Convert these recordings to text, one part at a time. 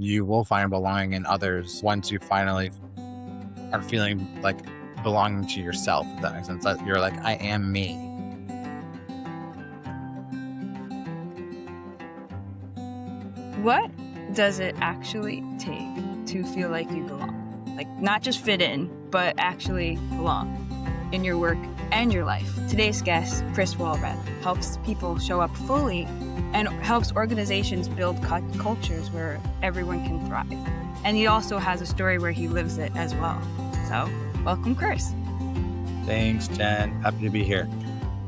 you will find belonging in others once you finally are feeling like belonging to yourself, if that makes sense. That you're like, I am me. What does it actually take to feel like you belong? Like, not just fit in, but actually belong in your work and your life. Today's guest, Chris Walrath, helps people show up fully and helps organizations build cultures where everyone can thrive. And he also has a story where he lives it as well. So, welcome, Chris. Thanks, Jen. Happy to be here.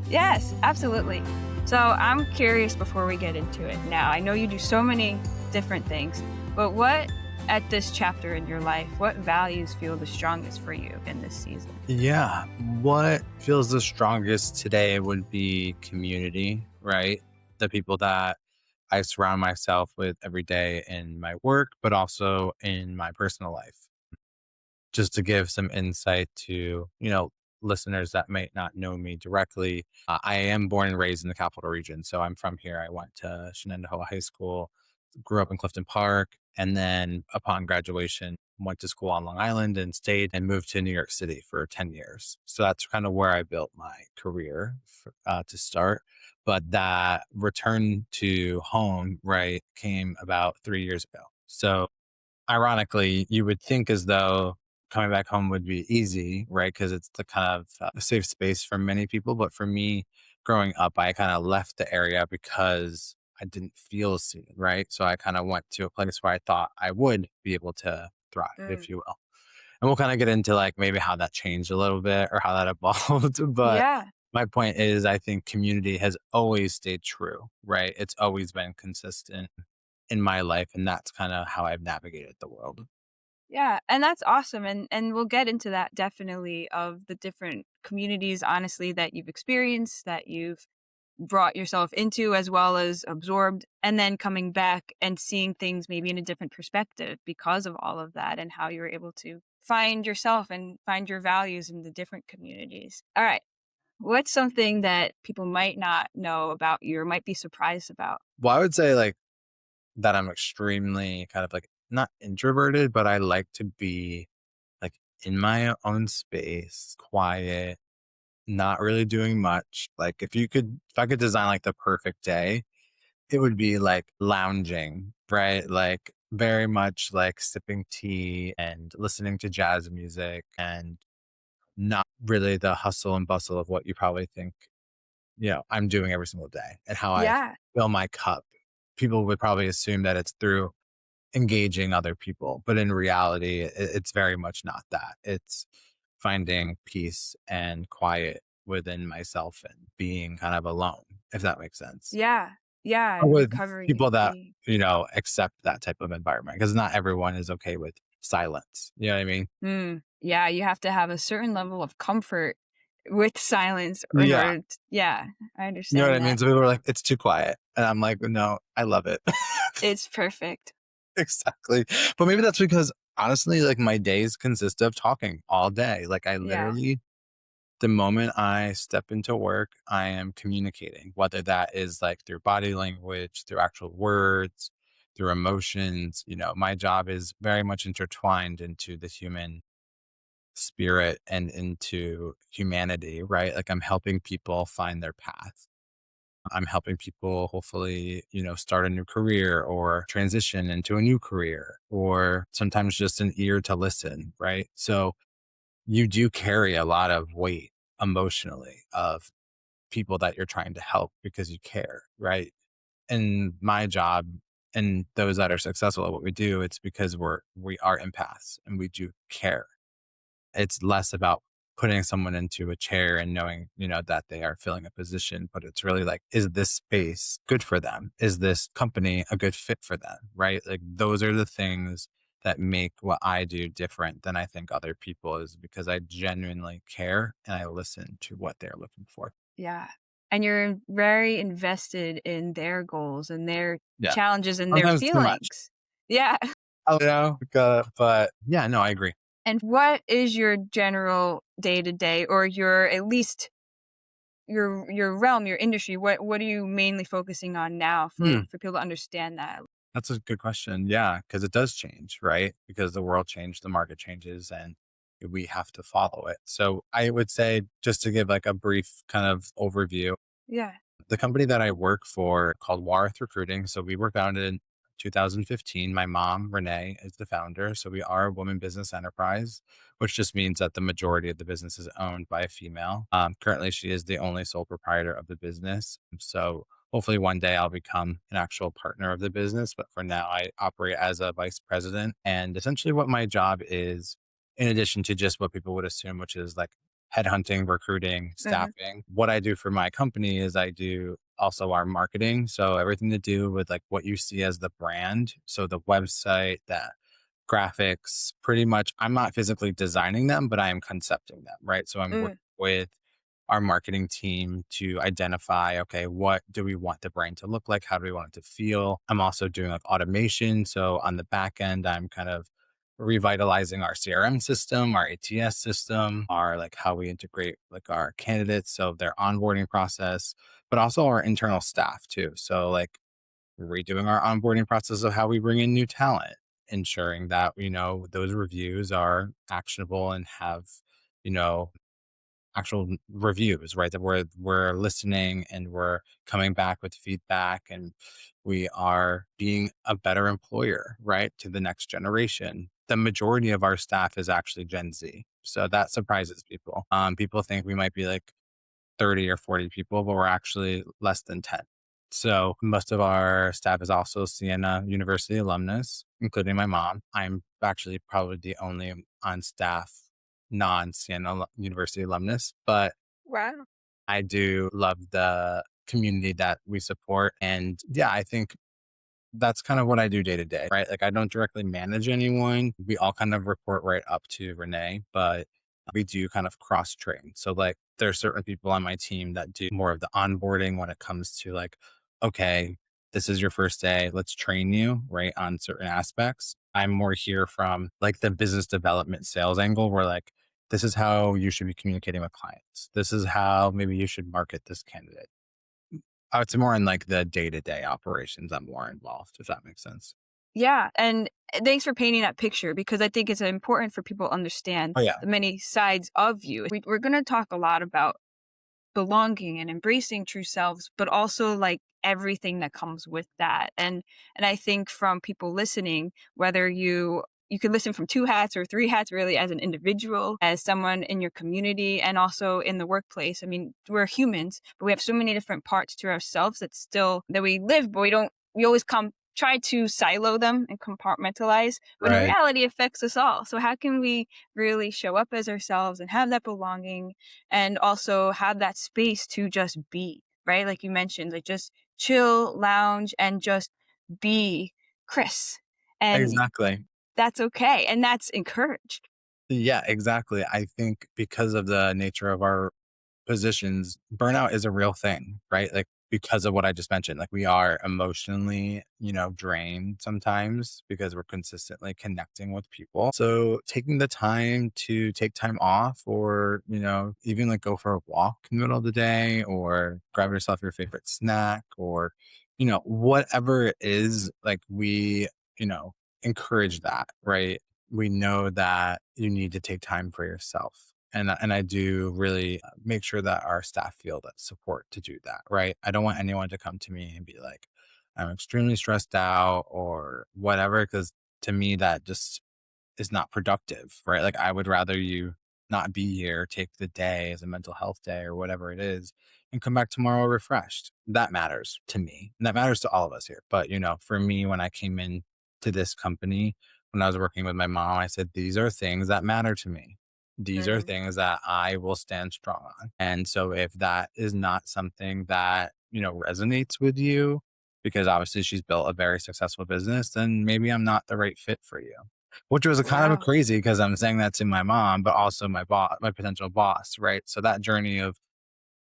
Yes, absolutely. So I'm curious before we get into it now. I know you do so many different things, but what at this chapter in your life, what values feel the strongest for you in this season? Yeah. What feels the strongest today would be community, right? The people that I surround myself with every day in my work, but also in my personal life. Just to give some insight to, listeners that might not know me directly. I am born and raised in the capital region. So I'm from here. I went to Shenandoah High School, grew up in Clifton Park, and then upon graduation, went to school on Long Island and stayed and moved to New York City for 10 years. So that's kind of where I built my career to start. But that return to home, right, came about 3 years ago. So ironically, you would think as though coming back home would be easy, right? Because it's the kind of safe space for many people. But for me, growing up, I kind of left the area because I didn't feel seen, right? So I kind of went to a place where I thought I would be able to thrive, if you will. And we'll kind of get into like maybe how that changed a little bit or how that evolved. But Yeah. my point is, I think community has always stayed true, right? It's always been consistent in my life. And that's kind of how I've navigated the world. Yeah, and that's awesome. And we'll get into that definitely of the different communities, honestly, that you've experienced, that you've brought yourself into as well as absorbed, and then coming back and seeing things maybe in a different perspective because of all of that and how you're able to find yourself and find your values in the different communities. All right. What's something that people might not know about you or might be surprised about? Well, I would say like that I'm extremely kind of like not introverted, but I like to be like in my own space, quiet, not really doing much. Like if I could design like the perfect day, it would be like lounging, right? Like very much like sipping tea and listening to jazz music and not really the hustle and bustle of what you probably think, I'm doing every single day and how I Yeah. fill my cup. People would probably assume that it's through engaging other people, but in reality, it's very much not that. It's finding peace and quiet within myself and being kind of alone, if that makes sense. Yeah. Yeah. And With recovering people and that, being. accept that type of environment, because not everyone is okay with silence. You know what I mean? Yeah, you have to have a certain level of comfort with silence in Yeah. order to, yeah, I You know what I understand mean? that. So people are like, it's too quiet. And I'm like, no, I love it. It's perfect. Exactly. But maybe that's because honestly, like my days consist of talking all day. Like I Yeah. literally, the moment I step into work, I am communicating, whether that is like through body language, through actual words, through emotions. My job is very much intertwined into the human spirit and into humanity, right? Like I'm helping people find their path. I'm helping people hopefully, start a new career or transition into a new career, or sometimes just an ear to listen, right? So you do carry a lot of weight emotionally of people that you're trying to help because you care, right? And my job and those that are successful at what we do, it's because we are empaths and we do care. It's less about putting someone into a chair and knowing, that they are filling a position, but it's really like, is this space good for them? Is this company a good fit for them? Right? Like those are the things that make what I do different than I think other people, is because I genuinely care and I listen to what they're looking for. Yeah. And you're very invested in their goals and their Yeah. challenges and their Sometimes too much. feelings. Yeah. I don't know. But yeah, no, I agree. And what is your general day to day, or your at least your realm, your industry? What are you mainly focusing on now Hmm. for people to understand that? That's a good question. Yeah, because it does change, right? Because the world changed, the market changes, and we have to follow it. So I would say, just to give like a brief kind of overview, Yeah. the company that I work for called Walrath Recruiting. So we were founded in 2015. My mom, Renee, is the founder. So we are a woman business enterprise, which just means that the majority of the business is owned by a female. Currently, she is the only sole proprietor of the business. So hopefully one day I'll become an actual partner of the business. But for now, I operate as a vice president. And essentially, what my job is, in addition to just what people would assume, which is like headhunting, recruiting, Uh-huh. staffing. What I do for my company is I do also our marketing. So everything to do with like what you see as the brand. So the website, that graphics, pretty much I'm not physically designing them, but I am concepting them, right? So I'm Mm. working with our marketing team to identify, okay, what do we want the brand to look like? How do we want it to feel? I'm also doing like automation. So on the back end, I'm kind of revitalizing our CRM system, our ATS system, our like how we integrate like our candidates, so their onboarding process, but also our internal staff too. So like redoing our onboarding process of how we bring in new talent, ensuring that, those reviews are actionable and have, you know, actual reviews, right? That we're listening and we're coming back with feedback, and we are being a better employer, right, to the next generation. The majority of our staff is actually Gen Z. So that surprises people. People think we might be like 30 or 40 people, but we're actually less than 10. So most of our staff is also Siena University alumnus, including my mom. I'm actually probably the only on staff non-Siena University alumnus, but Wow. I do love the community that we support. And yeah, I think that's kind of what I do day to day, right? Like I don't directly manage anyone. We all kind of report right up to Renee, but we do kind of cross train. So like there's certain people on my team that do more of the onboarding when it comes to like, okay, this is your first day. Let's train you, right, on certain aspects. I'm more here from like the business development sales angle where like, this is how you should be communicating with clients. This is how maybe you should market this candidate. It's more in like the day to day operations. I'm more involved, if that makes sense. Yeah, and thanks for painting that picture because I think it's important for people to understand Oh, yeah. the many sides of you. We're going to talk a lot about belonging and embracing true selves, but also like everything that comes with that. And I think from people listening, whether you can listen from two hats or three hats really as an individual, as someone in your community and also in the workplace. I mean, we're humans, but we have so many different parts to ourselves that we live, but we always come try to silo them and compartmentalize when in Right. reality it affects us all. So how can we really show up as ourselves and have that belonging and also have that space to just be, right? Like you mentioned, like just chill, lounge, and just be Chris. And Exactly. that's okay. And that's encouraged. Yeah, exactly. I think because of the nature of our positions, burnout is a real thing, right? Like because of what I just mentioned, like we are emotionally, drained sometimes because we're consistently connecting with people. So taking the time to take time off or, even like go for a walk in the middle of the day or grab yourself your favorite snack or, whatever it is, like we, you know, encourage that, right? We know that you need to take time for yourself. And I do really make sure that our staff feel that support to do that, right? I don't want anyone to come to me and be like, I'm extremely stressed out or whatever, because to me, that just is not productive, right? Like I would rather you not be here, take the day as a mental health day or whatever it is, and come back tomorrow refreshed. That matters to me. And that matters to all of us here. But for me, when I came in to this company, when I was working with my mom, I said, these are things that matter to me. These are Mhm. things that I will stand strong on. And so if that is not something that, resonates with you, because obviously she's built a very successful business, then maybe I'm not the right fit for you. Which was a kind of a Wow. crazy because I'm saying that to my mom, but also my boss, my potential boss, right? So that journey of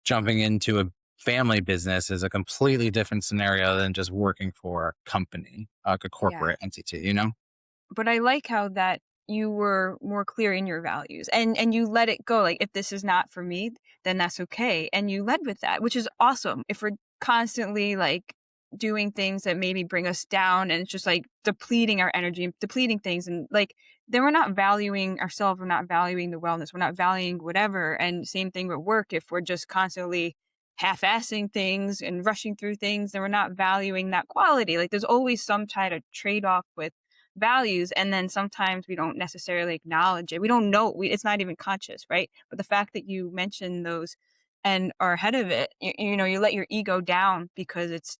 jumping into a family business is a completely different scenario than just working for a company, like a Yeah. corporate entity. But I like how that you were more clear in your values and you let it go. Like if this is not for me, then that's okay. And you led with that, which is awesome. If we're constantly like doing things that maybe bring us down, and it's just like depleting our energy, depleting things, and like then we're not valuing ourselves, we're not valuing the wellness, we're not valuing whatever. And same thing with work. If we're just constantly half-assing things and rushing through things, then we're not valuing that quality. Like there's always some kind of trade-off with values, and then sometimes we don't necessarily acknowledge it. We don't know, it's not even conscious, right? But the fact that you mention those and are ahead of it, you know, you let your ego down because it's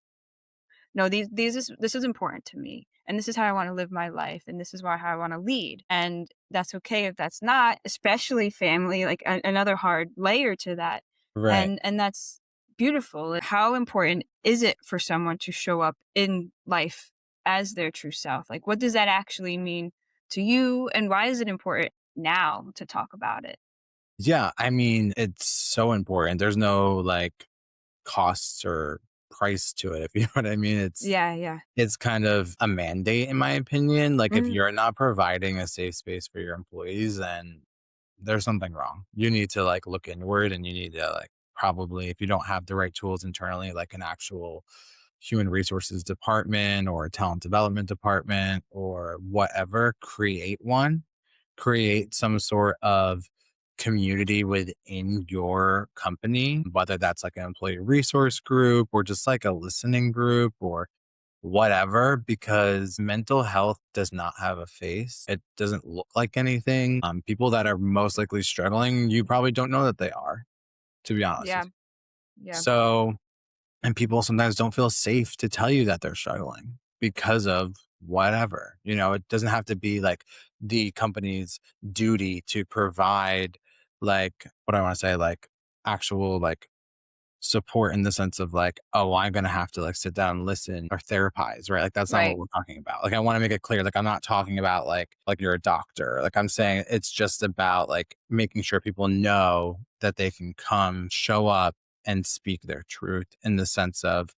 no, this is important to me, and this is how I want to live my life, and this is why how I want to lead. And that's okay if that's not, especially family, like another hard layer to that. Right. And that's beautiful. How important is it for someone to show up in life as their true self? Like what does that actually mean to you, and why is it important now to talk about it? Yeah, I mean, it's so important. There's no like costs or price to it, if you know what I mean. Yeah, yeah. It's kind of a mandate in my opinion. Like if Mhm. you're not providing a safe space for your employees, then there's something wrong. You need to like look inward, and you need to like probably, if you don't have the right tools internally, like an actual human resources department or a talent development department or whatever, create one, create some sort of community within your company, whether that's like an employee resource group or just like a listening group or whatever, because mental health does not have a face. It doesn't look like anything. People that are most likely struggling, you probably don't know that they are, to be honest with Yeah, you. yeah. So, and people sometimes don't feel safe to tell you that they're struggling because of whatever. It doesn't have to be like the company's duty to provide, like, what I want to say, like actual, like, support in the sense of like, oh, I'm going to have to like sit down and listen or therapize, right? Like that's not what Right. we're talking about. Like I want to make it clear, like I'm not talking about like you're a doctor. Like I'm saying it's just about like making sure people know that they can come, show up and speak their truth in the sense of,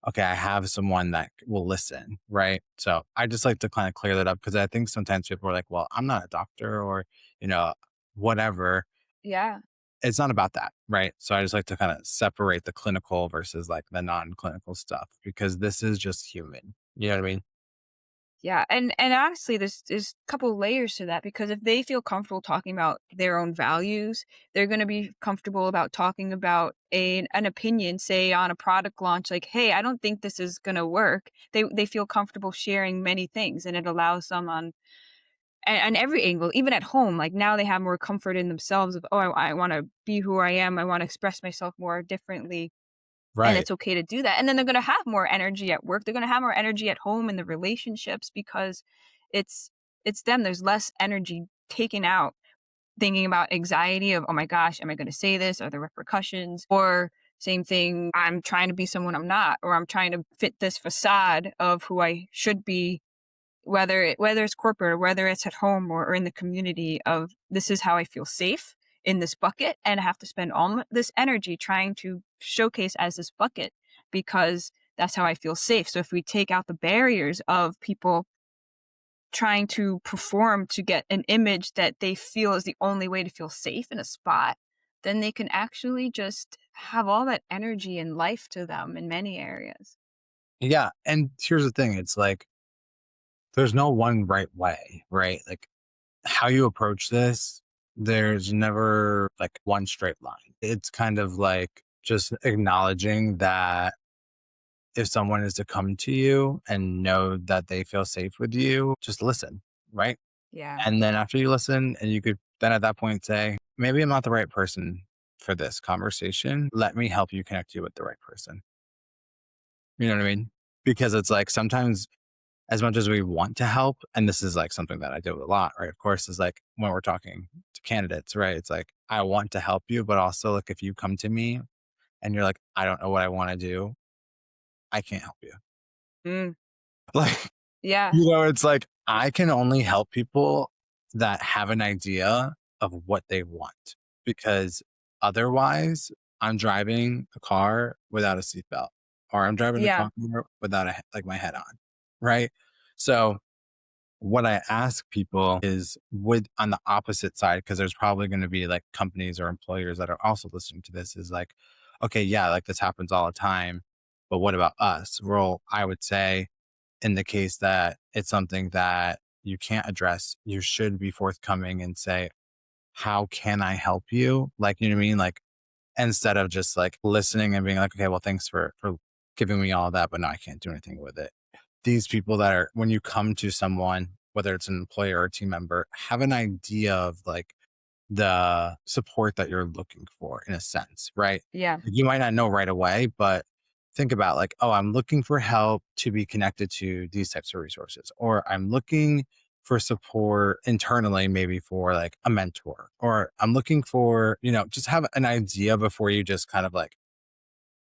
okay, I have someone that will listen, right? So I just like to kind of clear that up because I think sometimes people are like, well, I'm not a doctor or, you know, whatever. Yeah. It's not about that, right? So I just like to kind of separate the clinical versus like the non-clinical stuff because this is just human. You know what I mean? Yeah, and honestly, there's a couple layers to that, because if they feel comfortable talking about their own values, they're going to be comfortable about talking about an opinion, say on a product launch, like, "Hey, I don't think this is going to work." They feel comfortable sharing many things, and it allows them on every angle, even at home. Like now they have more comfort in themselves of, "Oh, I want to be who I am. I want to express myself more differently." And Right. it's okay to do that. And then they're gonna have more energy at work. They're gonna have more energy at home in the relationships, because it's it's them. There's less energy taken out thinking about anxiety of, "Oh my gosh, am I gonna say this? Are there repercussions?" Or same thing, I'm trying to be someone I'm not, or I'm trying to fit this facade of who I should be, whether it's corporate or whether it's at home or in the community, of this is how I feel safe in this bucket, and I have to spend this energy trying to showcase as this bucket because that's how I feel safe. So if we take out the barriers of people trying to perform to get an image that they feel is the only way to feel safe in a spot, then they can actually just have all that energy and life to them in many areas. Yeah. And here's the thing, it's like there's no one right way, right? Like how you approach this, there's never like one straight line. It's kind of like just acknowledging that if someone is to come to you and know that they feel safe with you, just listen, right? Yeah. And then after you listen, and you could then at that point say, maybe I'm not the right person for this conversation. Let me help you connect you with the right person. You know what I mean? Because it's like sometimes, as much as we want to help, and this is like something that I do a lot, right? Of course, is like when we're talking to candidates, right? It's like, I want to help you, but also like if you come to me and you're like, I don't know what I want to do, I can't help you. Mm, Like, yeah. It's like I can only help people that have an idea of what they want because otherwise I'm driving a car without a seatbelt or I'm driving a Yeah. car without like my head on. Right. So what I ask people is on the opposite side, because there's probably going to be like companies or employers that are also listening to this is like, okay, yeah, like this happens all the time. But what about us? Well, I would say in the case that it's something that you can't address, you should be forthcoming and say, how can I help you? Like, you know what I mean? Like, instead of just like listening and being like, okay, well, thanks for giving me all that, but no, I can't do anything with it. These people that are, when you come to someone, whether it's an employee or a team member, have an idea of like the support that you're looking for in a sense, right? Yeah. You might not know right away, but think about like, oh, I'm looking for help to be connected to these types of resources, or I'm looking for support internally, maybe for like a mentor, or I'm looking for, just have an idea before you just kind of like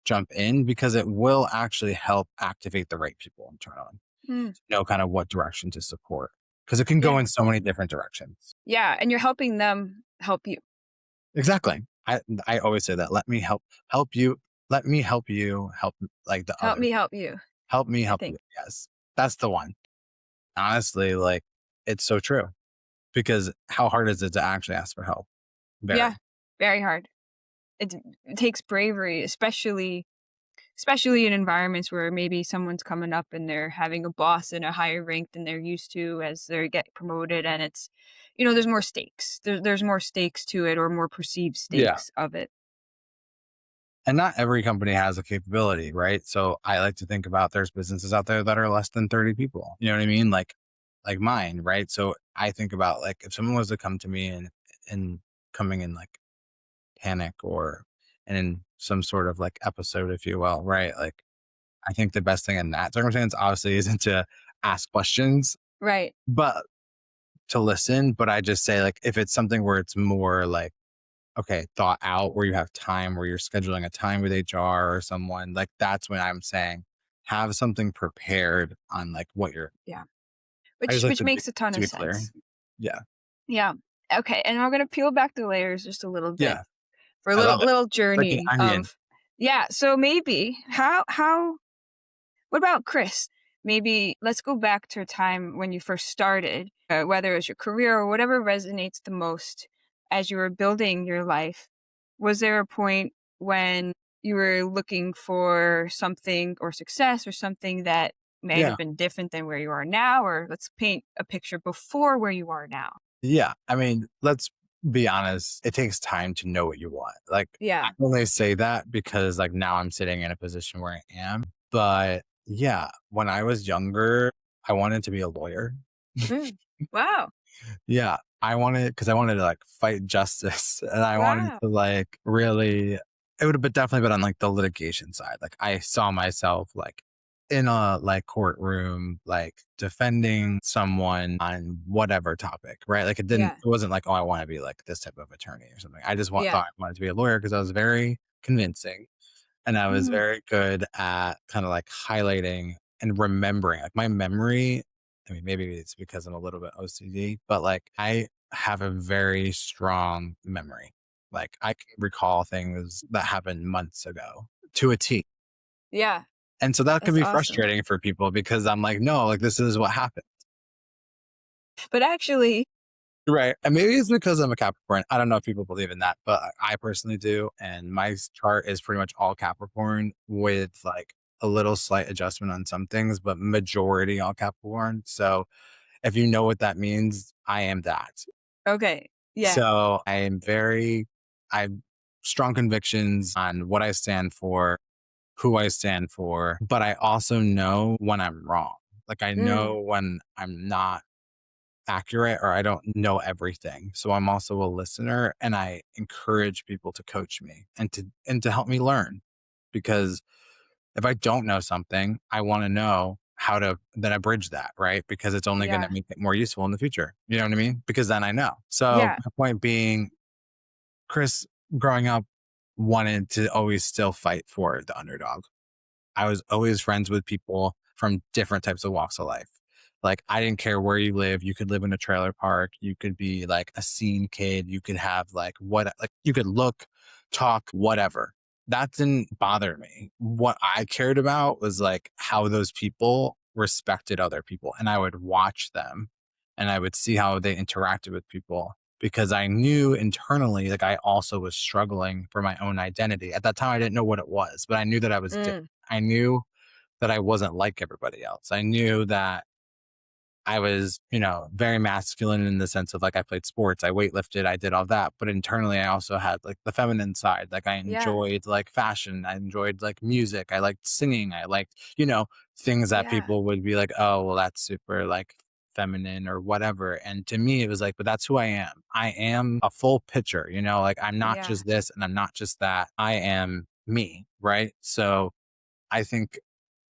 jump in because it will actually help activate the right people internally, Mm. know kind of what direction to support because it can go Yeah. in so many different directions. Yeah, and you're helping them help you. Exactly. I always say that. Help you. Let me help you help like the Help other. me help you, Help me I help you. think. Yes. That's the one. Honestly, like it's so true because how hard is it to actually ask for help? Yeah, Very. very hard. It takes bravery, especially in environments where maybe someone's coming up and they're having a boss in a higher rank than they're used to as they get promoted, and it's there's more stakes. There's more stakes to it, or more perceived Yeah. stakes of it. And not every company has a capability, right? So I like to think about there's businesses out there that are less than 30 people. You know what I mean? Like mine, right? So I think about like if someone was to come to me and coming in like panic or and in some sort of like episode, if you will, right? Like I think the best thing in that circumstance obviously isn't to ask questions, Right. but to listen. But I just say like if it's something where it's more like, okay, thought out, where you have time, where you're scheduling a time with HR or someone, like that's when I'm saying have something prepared on like what you're Yeah. I Which just like which makes a ton to of be clear. sense. Yeah. Yeah. Okay, and we're gonna peel back the layers just a little bit Yeah. for a I love it. little Like an journey onion. of yeah, so maybe how what about Chris? Maybe let's go back to a time when you first started, whether it was your career or whatever resonates the most as you were building your life. Was there a point when you were looking for something or success or something that might Yeah. have been different than where you are now? Or let's paint a picture before where you are now. Yeah. I mean, let's be honest. It takes time to know what you want. Like, I Yeah. only say that because, like, now I'm sitting in a position where I am. But yeah, when I was younger, I wanted to be a lawyer. Mm. Wow. Yeah. Because I wanted to like fight justice and I wanted Wow. to like really, it would have been definitely been on like the litigation side. Like, I saw myself like in a like courtroom, like defending someone on whatever topic, right? Like Yeah. it wasn't like, oh, I want to be like this type of attorney or something. I just Yeah. thought I wanted to be a lawyer because I was very convincing and I was Mhm. very good at kind of like highlighting and remembering. Like my memory, I mean, maybe it's because I'm a little bit OCD, but like I have a very strong memory. Like I can recall things that happened months ago to a T. Yeah. And so that can That's be awesome. frustrating for people because I'm like, no, like this is what happened. But actually Right. And maybe it's because I'm a Capricorn. I don't know if people believe in that, but I personally do. And my chart is pretty much all Capricorn with like a little slight adjustment on some things, but majority all Capricorn. So if you know what that means, I am that. okay. Yeah. So I have strong convictions on what I stand for, who I stand for, but I also know when I'm wrong. Like I Mm. know when I'm not accurate or I don't know everything. So I'm also a listener and I encourage people to coach me and to help me learn because if I don't know something, I want to know how to then I bridge that, right? Because it's only going to Yeah. make it more useful in the future. You know what I mean? Because then I know. So Yeah. my point being, Chris growing up wanted to always still fight for the underdog. I was always friends with people from different types of walks of life. Like, I didn't care where you live. You could live in a trailer park. You could be like a scene kid. You could have like you could look, talk, whatever. That didn't bother me. What I cared about was like how those people respected other people. And I would watch them and I would see how they interacted with people because I knew internally, like I also was struggling for my own identity. At that time, I didn't know what it was, but I knew that I was Mm. different. I knew that I wasn't like everybody else. I knew that I was, very masculine in the sense of like I played sports, I weightlifted, I did all that. But internally, I also had like the feminine side. Like I Yeah. enjoyed like fashion, I enjoyed like music, I liked singing, I liked, things that Yeah. people would be like, oh, well, that's super like feminine or whatever. And to me, it was like, but that's who I am. I am a full picture, like I'm not Yeah. just this and I'm not just that. I am me. Right. So I think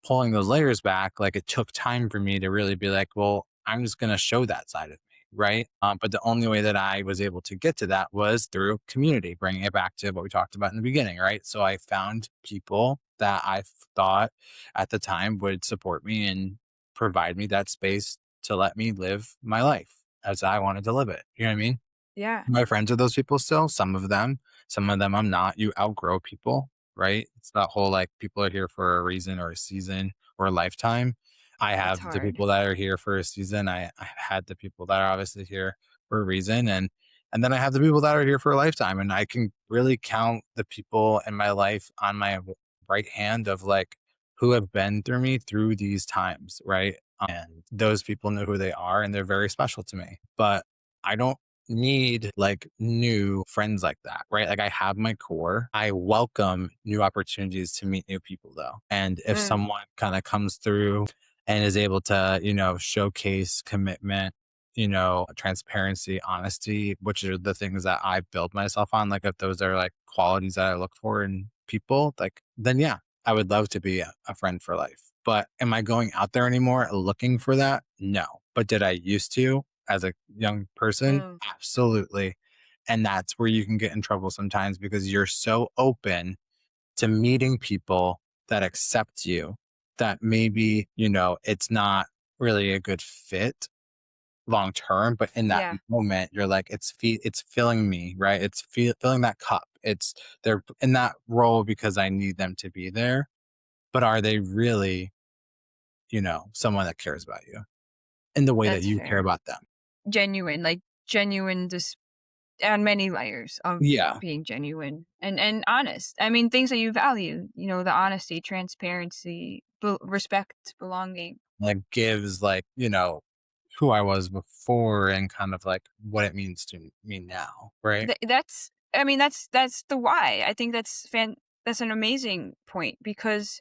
pulling those layers back, like it took time for me to really be like, well, I'm just going to show that side of me. Right. But the only way that I was able to get to that was through community, bringing it back to what we talked about in the beginning. Right. So I found people that I thought at the time would support me and provide me that space to let me live my life as I wanted to live it. You know what I mean? Yeah. My friends are those people still, some of them I'm not. You outgrow people, right? It's that whole like people are here for a reason or a season or a lifetime. I It's have the hard. people that are here for a season. I had the people that are obviously here for a reason. And then I have the people that are here for a lifetime. And I can really count the people in my life on my right hand of like who have been through me through these times, right? And those people know who they are and they're very special to me. But I don't need like new friends like that, right? Like I have my core. I welcome new opportunities to meet new people though. And if Mm. someone kind of comes through and is able to, showcase commitment, transparency, honesty, which are the things that I build myself on, like if those are like qualities that I look for in people, like then yeah, I would love to be a friend for life. But am I going out there anymore looking for that? No. But did I used to? As a young person? Mm. Absolutely. And that's where you can get in trouble sometimes because you're so open to meeting people that accept you that maybe, it's not really a good fit long term, but in that Yeah. moment, you're like, it's filling me, right? It's filling that cup. They're in that role because I need them to be there. But are they really, someone that cares about you in the way that That's you care fair. about them? Genuine, like genuine, just on many layers of Yeah. being genuine and honest. I mean, things that you value, the honesty, transparency, respect, belonging. Like gives like, who I was before and kind of like what it means to me now, right? That's I mean, that's the why. I think that's an amazing point because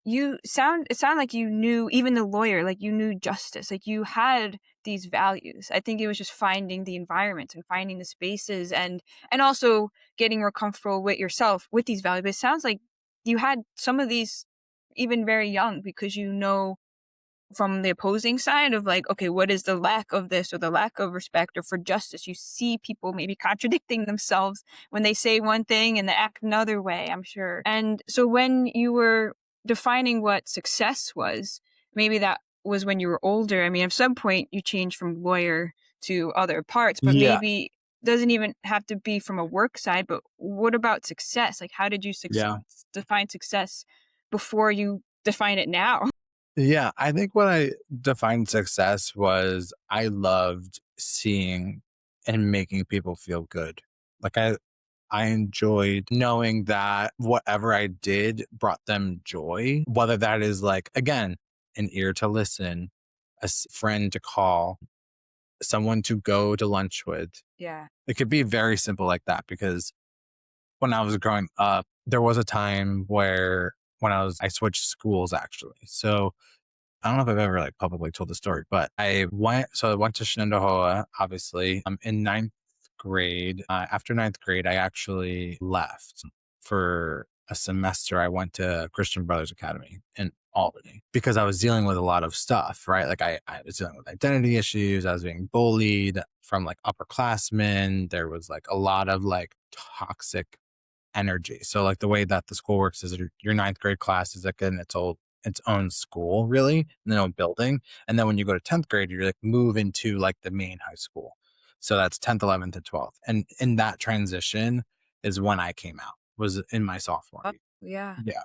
it sounded like you knew even the lawyer, like you knew justice, like you had these values. I think it was just finding the environment and finding the spaces and also getting more comfortable with yourself with these values. But it sounds like you had some of these even very young because from the opposing side of like, okay, what is the lack of this or the lack of respect or for justice? You see people maybe contradicting themselves when they say one thing and they act another way, I'm sure. And so when you were defining what success was, maybe that was when you were older. I mean, at some point you changed from lawyer to other parts, but Yeah. maybe doesn't even have to be from a work side, but what about success? Like how did you Yeah. define success before you define it now? Yeah. I think what I defined success was I loved seeing and making people feel good. Like I enjoyed knowing that whatever I did brought them joy, whether that is like, again, an ear to listen, friend to call, someone to go to lunch with. Yeah. It could be very simple like that because when I was growing up, there was a time where I switched schools actually. So I don't know if I've ever like publicly told the story, but I went to Shenandoah, obviously, in ninth grade. After ninth grade, I actually left for a semester. I went to Christian Brothers Academy in Albany because I was dealing with a lot of stuff, right? Like I was dealing with identity issues. I was being bullied from like upperclassmen. There was like a lot of like toxic energy. So like the way that the school works is your ninth grade class is like in its own school, really, in its own building. And then when you go to 10th grade, you're like move into like the main high school. So that's 10th, 11th, and 12th. And in that transition is when I came out, was in my sophomore Oh, year. yeah. Yeah.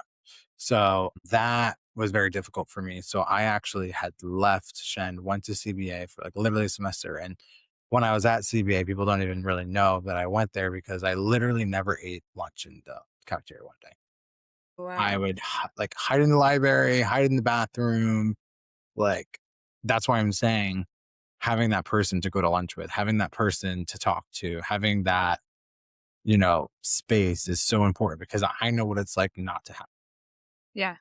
So that was very difficult for me. So I actually had left Shen, went to CBA for like literally a semester. And when I was at CBA, people don't even really know that I went there because I literally never ate lunch in the cafeteria one day. I Wow. would like hide in the library, hide in the bathroom. Like, that's why I'm saying having that person to go to lunch with, having that person to talk to, having that, space is so important because I know what it's like not to have. Yeah.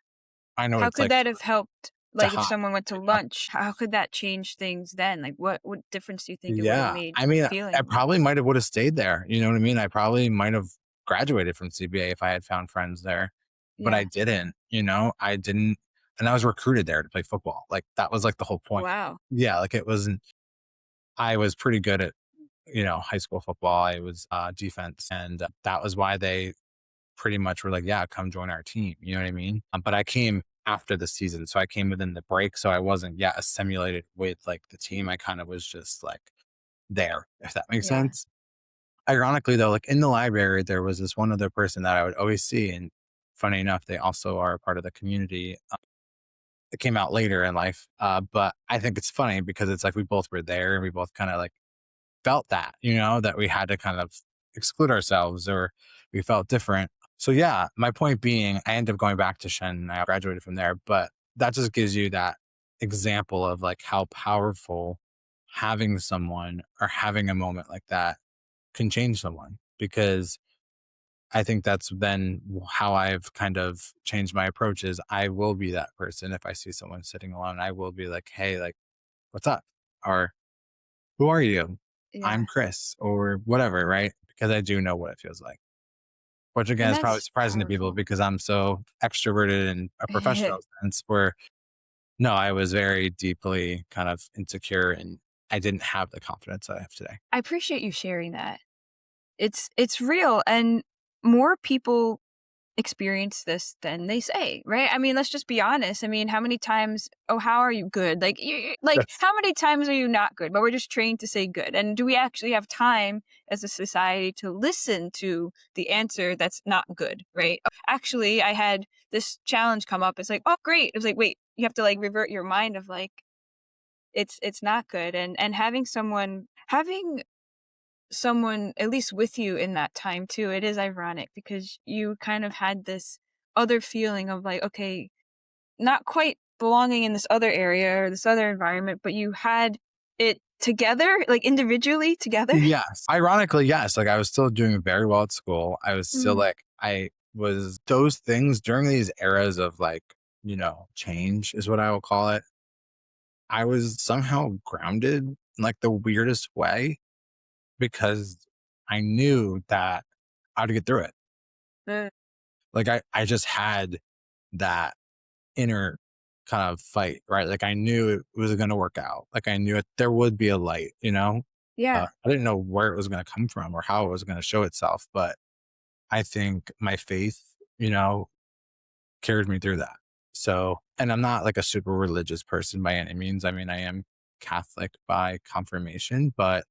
I know what How it's could like that have helped? to Like, if hide, someone went to you know? lunch, how could that change things then? Like, what difference do you think it would have Yeah. made I mean, I feeling probably wise? might have would have stayed there. You know what I mean? I probably might have graduated from CBA if I had found friends there, but I Yeah. didn't, I didn't. And I was recruited there to play football. Like, that was like the whole point. Wow. Yeah. Like, it wasn't, I was pretty good at, high school football. I was defense. And that was why they pretty much were like, yeah, come join our team. You know what I mean? But I came after the season. So I came within the break. So I wasn't, yeah, assimilated with like the team. I kind of was just like there, if that makes Yeah. sense. Ironically, though, like in the library, there was this one other person that I would always see. And funny enough, they also are a part of the community. It came out later in life. But I think it's funny because it's like we both were there and we both kind of like felt that, that we had to kind of exclude ourselves or we felt different. So yeah, my point being, I ended up going back to Shen. I graduated from there, but that just gives you that example of like how powerful having someone or having a moment like that can change someone. Because I think that's then how I've kind of changed my approach is I will be that person. If I see someone sitting alone, I will be like, hey, like, what's up? Or who are you? I'm Yeah. Chris or whatever, right? Because I do know what it feels like. Which again And is probably that's surprising to people powerful. because I'm so extroverted in a professional sense where no, I was very deeply kind of insecure and I didn't have the confidence I have today. I appreciate you sharing that. It's real, and more people experience this than they say, right? I mean, let's just be honest. I mean, how many times, "Oh, how are you? Good." Like, like, Yes. how many times are you not good? But we're just trained to say good. And do we actually have time as a society to listen to the answer that's not good, right? Actually, I had this challenge come up. It's like, "Oh, great." It was like, "Wait, you have to like revert your mind of like it's not good." And having someone at least with you in that time too, it is ironic because you kind of had this other feeling of like, okay, not quite belonging in this other area or this other environment, but you had it together, like individually together. Yes. Ironically, yes. Like I was still doing very well at school. I was still Mm, like, I was those things during these eras of like, change is what I will call it. I was somehow grounded in like the weirdest way because I knew that I had to get through it. the Like I just had that inner kind of fight, right? Like I knew it was going to work out. Like I knew there would be a light. yeah, I didn't know where it was going to come from or how it was going to show itself, but I think my faith, you know, carried me through that. So, and I'm not like a super religious person by any means. I mean, I am Catholic by confirmation, but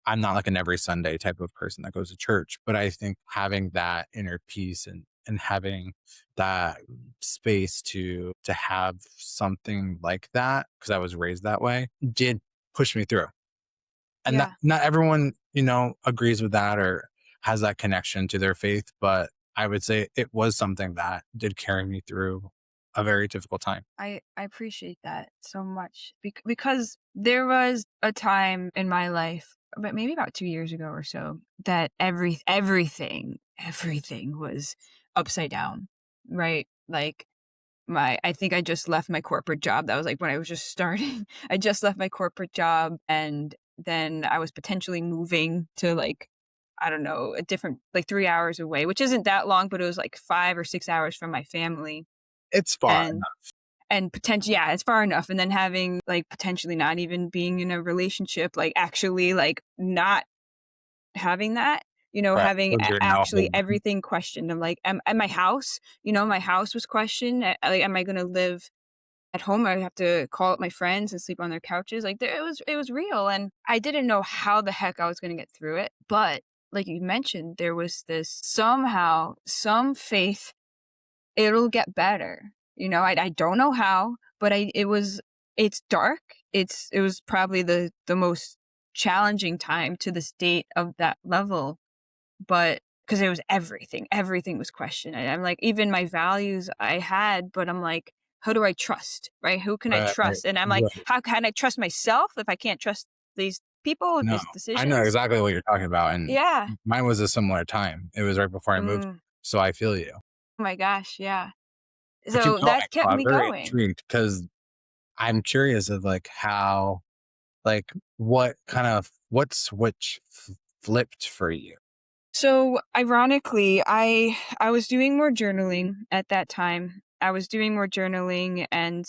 I'm not like an every Sunday type of person that goes to church, but I think having that inner peace and having that space to have something like that because I was raised that way did push me through. And yeah. not everyone, agrees with that or has that connection to their faith, but I would say it was something that did carry me through a very difficult time. I appreciate that so much because there was a time in my life, but maybe about 2 years ago or so, that everything was upside down, right? Like I think I just left my corporate job. That was like when I was just starting. I just left my corporate job, and then I was potentially moving to like, I don't know, a different, like 3 hours away, which isn't that long, but it was like 5 or 6 hours from my family. It's far And enough. potentially, yeah, it's far enough. And then having like potentially not even being in a relationship, like actually like not having that, Right. having So you're now actually home. everything questioned. I'm like, am my house, my house was questioned. Like, am I going to live at home? I have to call up my friends and sleep on their couches. Like it was real. And I didn't know how the heck I was going to get through it. But like you mentioned, there was this somehow, some faith it'll get better. I don't know how, but it's dark. It was probably the most challenging time to this date of that level, but 'cause it was everything. Everything was questioned, and I'm like, even my values I had, but I'm like, "Who do I trust?" Right? Who can I Right, trust? And I'm like, right. "How can I trust myself if I can't trust these people, No, these I know decisions?" exactly what you're talking about, and Yeah. mine was a similar time. It was right before I moved, Mm. so I feel you. Oh my gosh, yeah. But keep So going, that kept though. I'm me very going. intrigued because I'm curious of, like, how like, what kind of what switch flipped for you? So ironically, I was doing more journaling at that time. I was doing more journaling and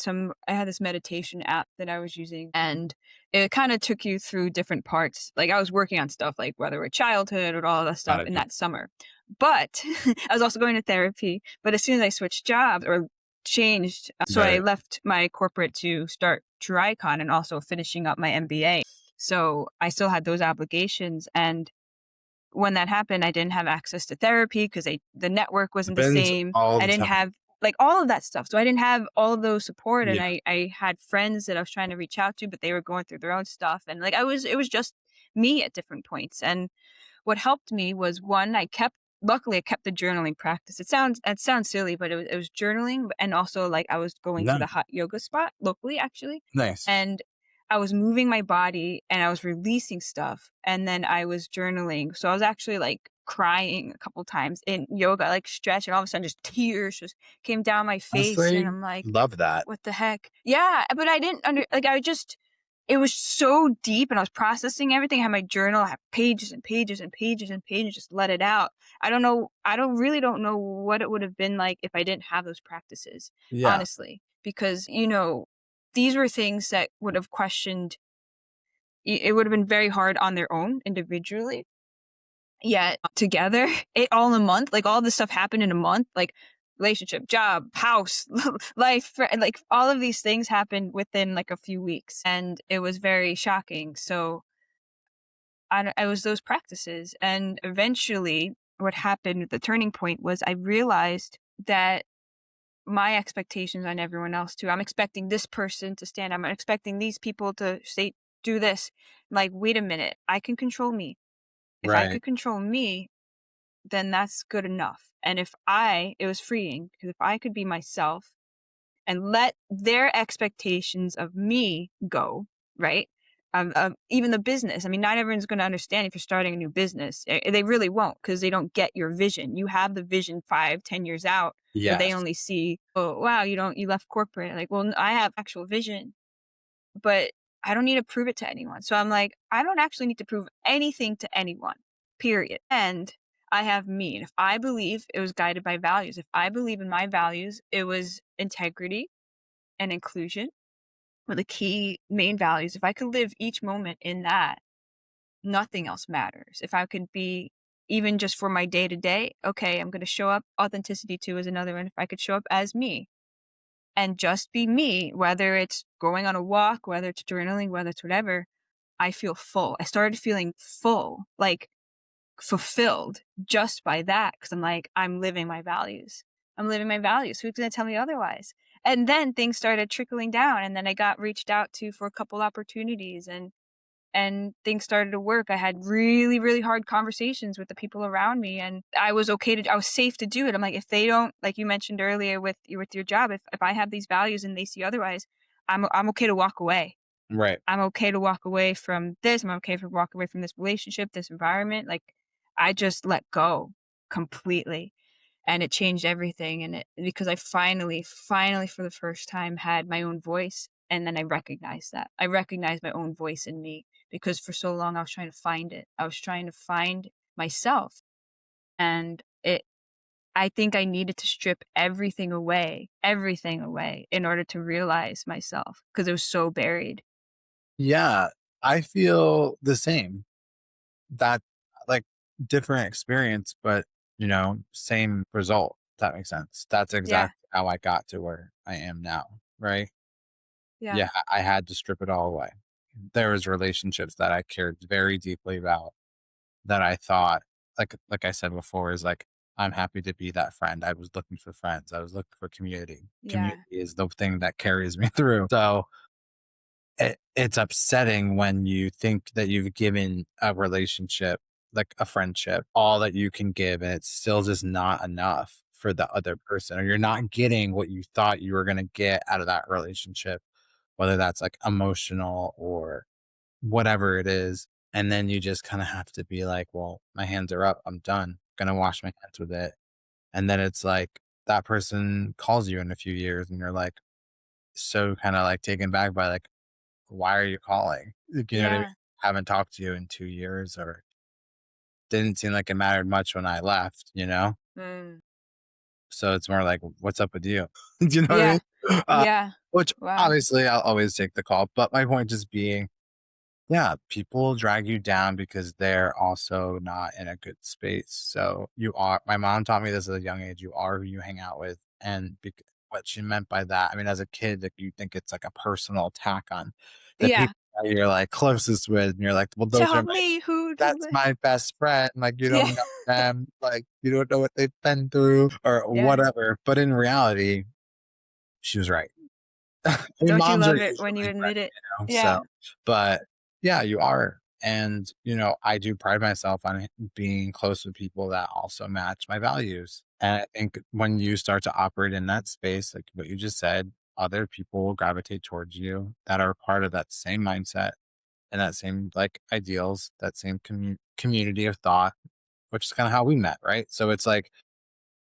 I had this meditation app that I was using, and it kind of took you through different parts. Like I was working on stuff like whether with childhood or all that Got stuff it, in got that summer. But I was also going to therapy. But as soon as I switched jobs or changed, so I right. left my corporate to start TrueIcon and also finishing up my MBA. So I still had those obligations, and when that happened, I didn't have access to therapy because the network wasn't the Happens same. all I the didn't time. have like all of that stuff. So I didn't have all of those support, and Yeah, I had friends that I was trying to reach out to, but they were going through their own stuff, and like it was just me at different points. And what helped me was one, luckily I kept the journaling practice. It sounds silly, but it was journaling, and also like I was going to no, the hot yoga spot locally actually, nice. and I was moving my body and I was releasing stuff, and then I was journaling. So I was actually like crying a couple times in yoga, like stretch, and all of a sudden just tears just came down my face, and Honestly, I'm like, love that. what the heck? Yeah, but I didn't like I just it was so deep and I was processing everything. I had my journal, I had pages and pages and pages and pages, just let it out. I don't really don't know what it would have been like if I didn't have those practices, Yeah, honestly. Because, these were things that would have questioned it would have been very hard on their own individually. Yet together, it all in a month, like all this stuff happened in a month, like relationship, job, house, life, like all of these things happened within like a few weeks, and it was very shocking. So I was those practices, and eventually, what happened, the turning point was I realized that my expectations on everyone else too. I'm expecting this person to stand. I'm expecting these people to say do this. Like, wait a minute, I can control me. If I right. could control me, then that's good enough. And it was freeing because if I could be myself and let their expectations of me go, right? Even the business. I mean, not everyone's going to understand if you're starting a new business. They really won't because they don't get your vision. You have the vision 5, 10 years out where they Yes. only see, oh, wow, you left corporate. Like, well, I have actual vision, but I don't need to prove it to anyone. So I'm like, I don't actually need to prove anything to anyone, period. And I have me. And if I believe it was guided by values, if I believe in my values, it was integrity and inclusion were the key main values. If I could live each moment in that, nothing else matters. If I could be even just for my day to day, okay, I'm going to show up. Authenticity too is another one. If I could show up as me, and just be me, whether it's going on a walk, whether it's journaling, whether it's whatever, I feel full. I started feeling full, like fulfilled just by that. Cause I'm like, I'm living my values. I'm living my values. Who's going to tell me otherwise? And then things started trickling down. And then I got reached out to for a couple opportunities, and things started to work. I had really, really hard conversations with the people around me, and I was safe to do it. I'm like, if they don't, like you mentioned earlier with your job, if I have these values and they see otherwise, I'm okay to walk away. Right. I'm okay to walk away from this. I'm okay to walk away from this relationship, this environment. Like I just let go completely. And it changed everything. And because I finally for the first time had my own voice. And then I recognized that. I recognized my own voice in me because for so long I was trying to find it. I was trying to find myself. And I think I needed to strip everything away in order to realize myself because it was so buried. Yeah, I feel the same. That like different experience, but same result. If that makes sense. That's Yeah. exactly how I got to where I am now. Right. Yeah. Yeah, I had to strip it all away. There was relationships that I cared very deeply about that I thought, like I said before, is like I'm happy to be that friend. I was looking for friends. I was looking for community. Yeah. Community is the thing that carries me through. So it's upsetting when you think that you've given a relationship like a friendship, all that you can give, and it's still just not enough for the other person, or you're not getting what you thought you were going to get out of that relationship, whether that's like emotional or whatever it is. And then you just kind of have to be like, well, my hands are up. I'm done. Gonna wash my hands with it. And then it's like that person calls you in a few years and you're like so kind of like taken back by like, why are you calling? Like, you know what I mean? Yeah. Haven't talked to you in 2 years, or didn't seem like it mattered much when I left, you know? Mm. So it's more like, what's up with you? Do you know what I Yeah. mean? Uh, Yeah. which Wow. obviously I'll always take the call. But my point just being, yeah, people drag you down because they're also not in a good space. So you are, my mom taught me this at a young age, you are who you hang out with. And what she meant by that, I mean, as a kid, like you think it's like a personal attack on the Yeah. people that you're like closest with. And you're like, well, those are Tell my, me who to that's my best friend. Like, you Yeah. don't know them. Like, you don't know what they've been through or Yeah. whatever. But in reality, she was right. I mean, Don't you moms are love it when you usually right, admit it? so, Yeah. but yeah, you are. And, I do pride myself on being close with people that also match my values. And I think when you start to operate in that space, like what you just said, other people will gravitate towards you that are part of that same mindset and that same like ideals, that same community of thought, which is kind of how we met, right? So it's like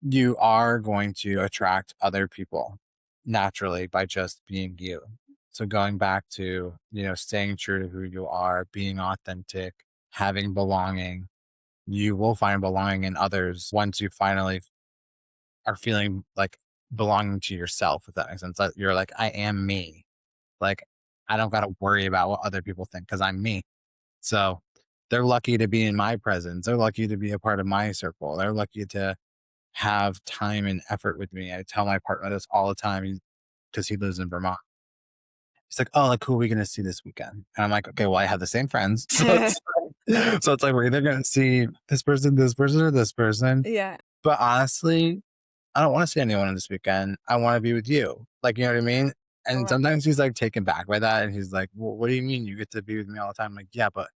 you are going to attract other people naturally by just being you. So going back to, staying true to who you are, being authentic, having belonging, you will find belonging in others once you finally are feeling like belonging to yourself, if that makes sense. That you're like, I am me. Like, I don't got to worry about what other people think because I'm me. So they're lucky to be in my presence. They're lucky to be a part of my circle. They're lucky to have time and effort with me. I tell my partner this all the time because he lives in Vermont. He's like, "Oh, like who are we gonna see this weekend?" And I'm like, "Okay, well, I have the same friends, so it's like we're either gonna see this person, or this person." Yeah. But honestly, I don't want to see anyone this weekend. I want to be with you. Like, you know what I mean? And Wow. sometimes he's like taken back by that, and he's like, "Well, what do you mean you get to be with me all the time?" I'm like, "Yeah, but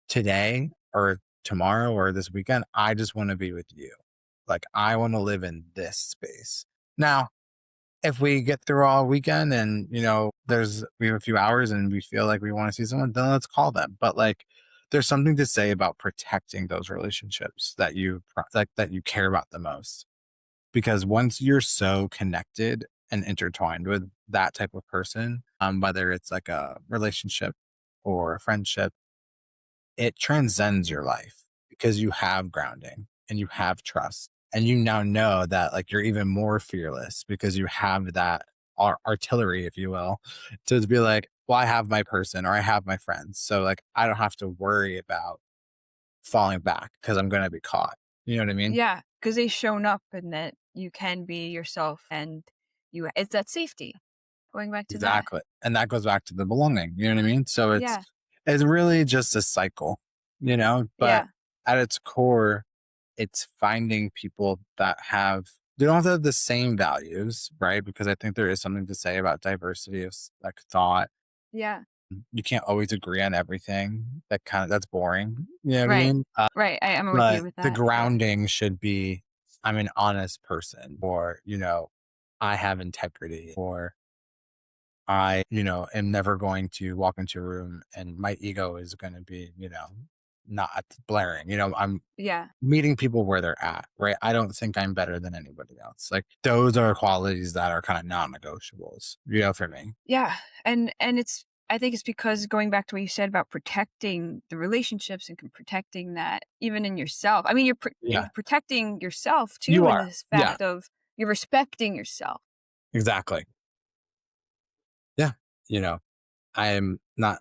today or tomorrow or this weekend, I just want to be with you. Like, I want to live in this space." Now, if we get through all weekend and, we have a few hours and we feel like we want to see someone, then let's call them. But like, there's something to say about protecting those relationships that that you care about the most. Because once you're so connected and intertwined with that type of person, whether it's like a relationship or a friendship, it transcends your life because you have grounding and you have trust. And you now know that like you're even more fearless because you have that artillery, if you will, to be like, well, I have my person or I have my friends. So like I don't have to worry about falling back because I'm going to be caught. You know what I mean? Yeah, because they've shown up and that you can be yourself and it's that safety. Going back to that. Exactly. And that goes back to the belonging. You know what I mean? So Yeah. it's really just a cycle, but Yeah. at its core, it's finding people that they don't have to have the same values, right? Because I think there is something to say about diversity of like thought. Yeah. You can't always agree on everything. That's boring. You know what I Right. mean? Right. I'm with you But with the that. Yeah. grounding should be, I'm an honest person, or, I have integrity, or I, am never going to walk into a room and my ego is going to be, not blaring. I'm Yeah. meeting people where they're at, right? I don't think I'm better than anybody else. Like those are qualities that are kind of non-negotiables, for me. Yeah. And it's I think it's because going back to what you said about protecting the relationships and protecting that even in yourself. I mean, you're Yeah, protecting yourself too you in are. this Yeah, fact of you're respecting yourself. exactly. Yeah. You know, I am not,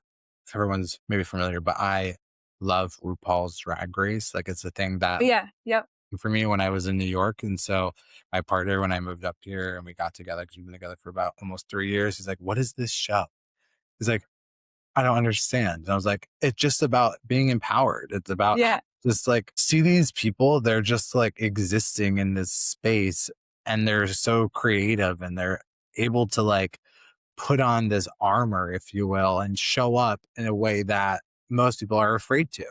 everyone's maybe familiar, but I love RuPaul's Drag Race. Like it's a thing that Yeah. Yep. for me when I was in New York. And so my partner, when I moved up here and we got together, because we've been together for about almost 3 years, he's like, "What is this show?" He's like, "I don't understand." And I was like, "It's just about being empowered. It's about Yeah. just like see these people, they're just like existing in this space and they're so creative and they're able to like put on this armor, if you will, and show up in a way that most people are afraid to."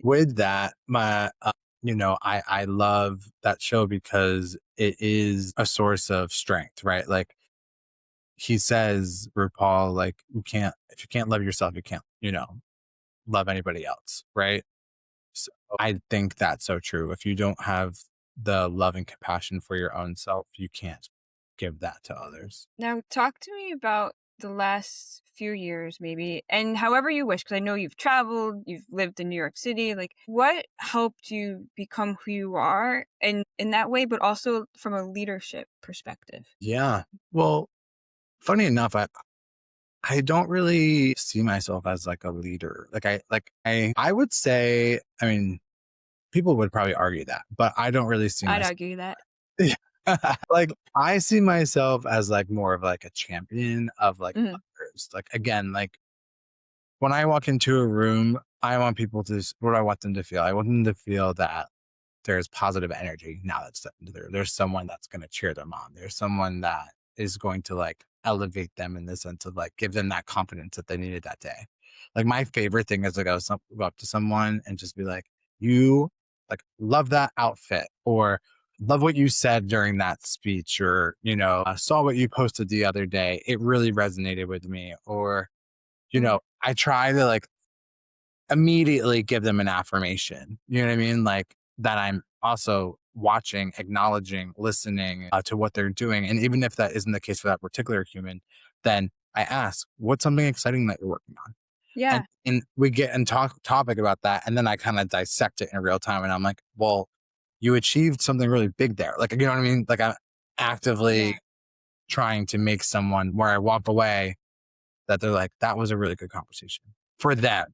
With that, I love that show because it is a source of strength, right? Like he says, RuPaul, like if you can't love yourself, you can't, love anybody else, right? So I think that's so true. If you don't have the love and compassion for your own self, you can't give that to others. Now, talk to me about the last few years, maybe, and however you wish, because I know you've traveled, you've lived in New York City. Like, what helped you become who you are, and in that way, but also from a leadership perspective? Yeah. Well, funny enough, I don't really see myself as like a leader. I would say, I mean, people would probably argue that, but I don't really see I'd myself. argue that. Like I see myself as like more of like a champion of like Mhm. others. Like again, like when I walk into a room, I want people to what do I want them to feel? I want them to feel that there's positive energy now that's there. There's someone that's going to cheer them on. There's someone that is going to like elevate them in the sense of like give them that confidence that they needed that day. Like my favorite thing is to go up to someone and just be like, "You like love that outfit," or "Love what you said during that speech," or I saw what you posted the other day. It really resonated with me. Or Mhm. I try to like immediately give them an affirmation. You know what I mean? Like that I'm also watching, acknowledging, listening to what they're doing. And even if that isn't the case for that particular human, then I ask, what's something exciting that you're working on? And Yeah, and we get and talk topic about that. And then I kind of dissect it in real time. And I'm like, well, you achieved something really big there. Like, you know what I mean? Like I'm actively yeah, trying to make someone where I walk away that they're like, that was a really good conversation for them.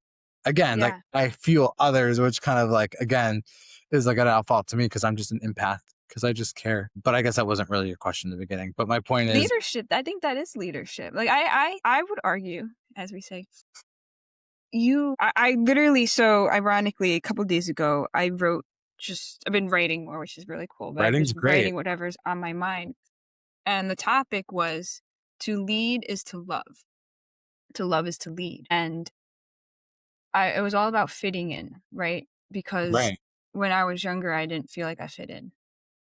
Again, like yeah. I feel others, which kind of like, again, is like an out fault to me because I'm just an empath because I just care. But I guess that wasn't really your question in the beginning. But my point is, Leadership. I think that is leadership. Like I would argue, as we say, I literally, so ironically, a couple days ago, I wrote, just I've been writing more, which is really cool, but I'm writing's just great. writing whatever's on my mind. And the topic was, to lead is to love. To love is to lead. And it was all about fitting in, right? Because Right. when I was younger, I didn't feel like I fit in.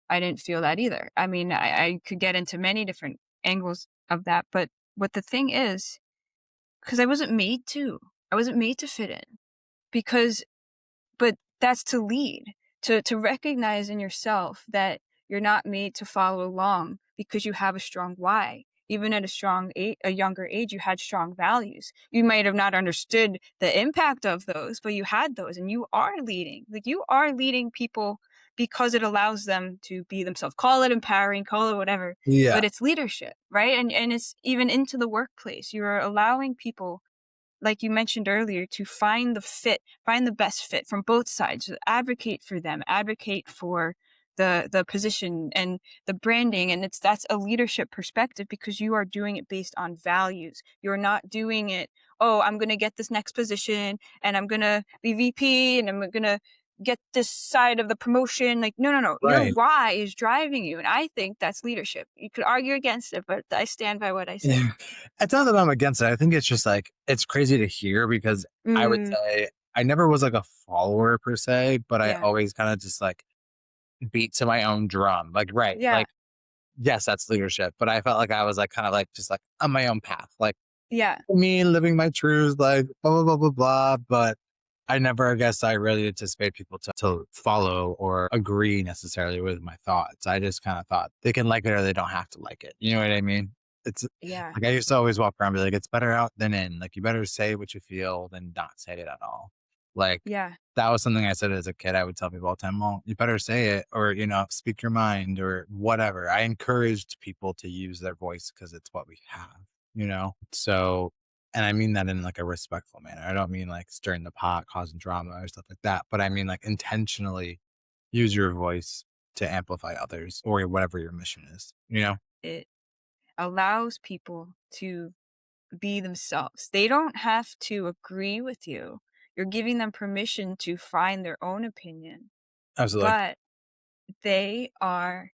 I didn't feel that either. I mean, I could get into many different angles of that, but what the thing is, because I wasn't made to. I wasn't made to fit in. Because But that's to lead, to recognize in yourself that you're not made to follow along because you have a strong why. Even at a younger age, you had strong values. You might have not understood the impact of those, but you had those, and you are leading. Like, you are leading people because it allows them to be themselves. Call it empowering, call it whatever, Yeah. but it's leadership, right? And it's even into the workplace. You're allowing people, like you mentioned earlier, to find the fit, find the best fit from both sides. Advocate for them, advocate for the position and the branding, and that's a leadership perspective because you are doing it based on values. You're not doing it, oh, I'm going to get this next position and I'm going to be VP and I'm going to get this side of the promotion. Like, no, no, no. Your Right. why is driving you, and I think that's leadership. You could argue against it, but I stand by what I say. Yeah. It's not that I'm against it. I think it's just like it's crazy to hear because I would Mm, say I never was like a follower per se, but I yeah. always kind of just like beat to my own drum. Like, right. Yeah. Like, yes, that's leadership. But I felt like I was like kind of like just like on my own path. Like Yeah. me living my truths, like blah blah blah blah blah. But I never, I guess, I really anticipate people to follow or agree necessarily with my thoughts. I just kind of thought they can like it or they don't have to like it. You know what I mean? It's Yeah. like I used to always walk around and be like, it's better out than in. Like you better say what you feel than not say it at all. Like Yeah. that was something I said as a kid. I would tell people all the time, well, you better say it or, speak your mind or whatever. I encouraged people to use their voice because it's what we have. So, and I mean that in like a respectful manner. I don't mean like stirring the pot, causing drama or stuff like that, but I mean like intentionally use your voice to amplify others or whatever your mission is. It allows people to be themselves. They don't have to agree with you. You're giving them permission to find their own opinion, Absolutely. but they are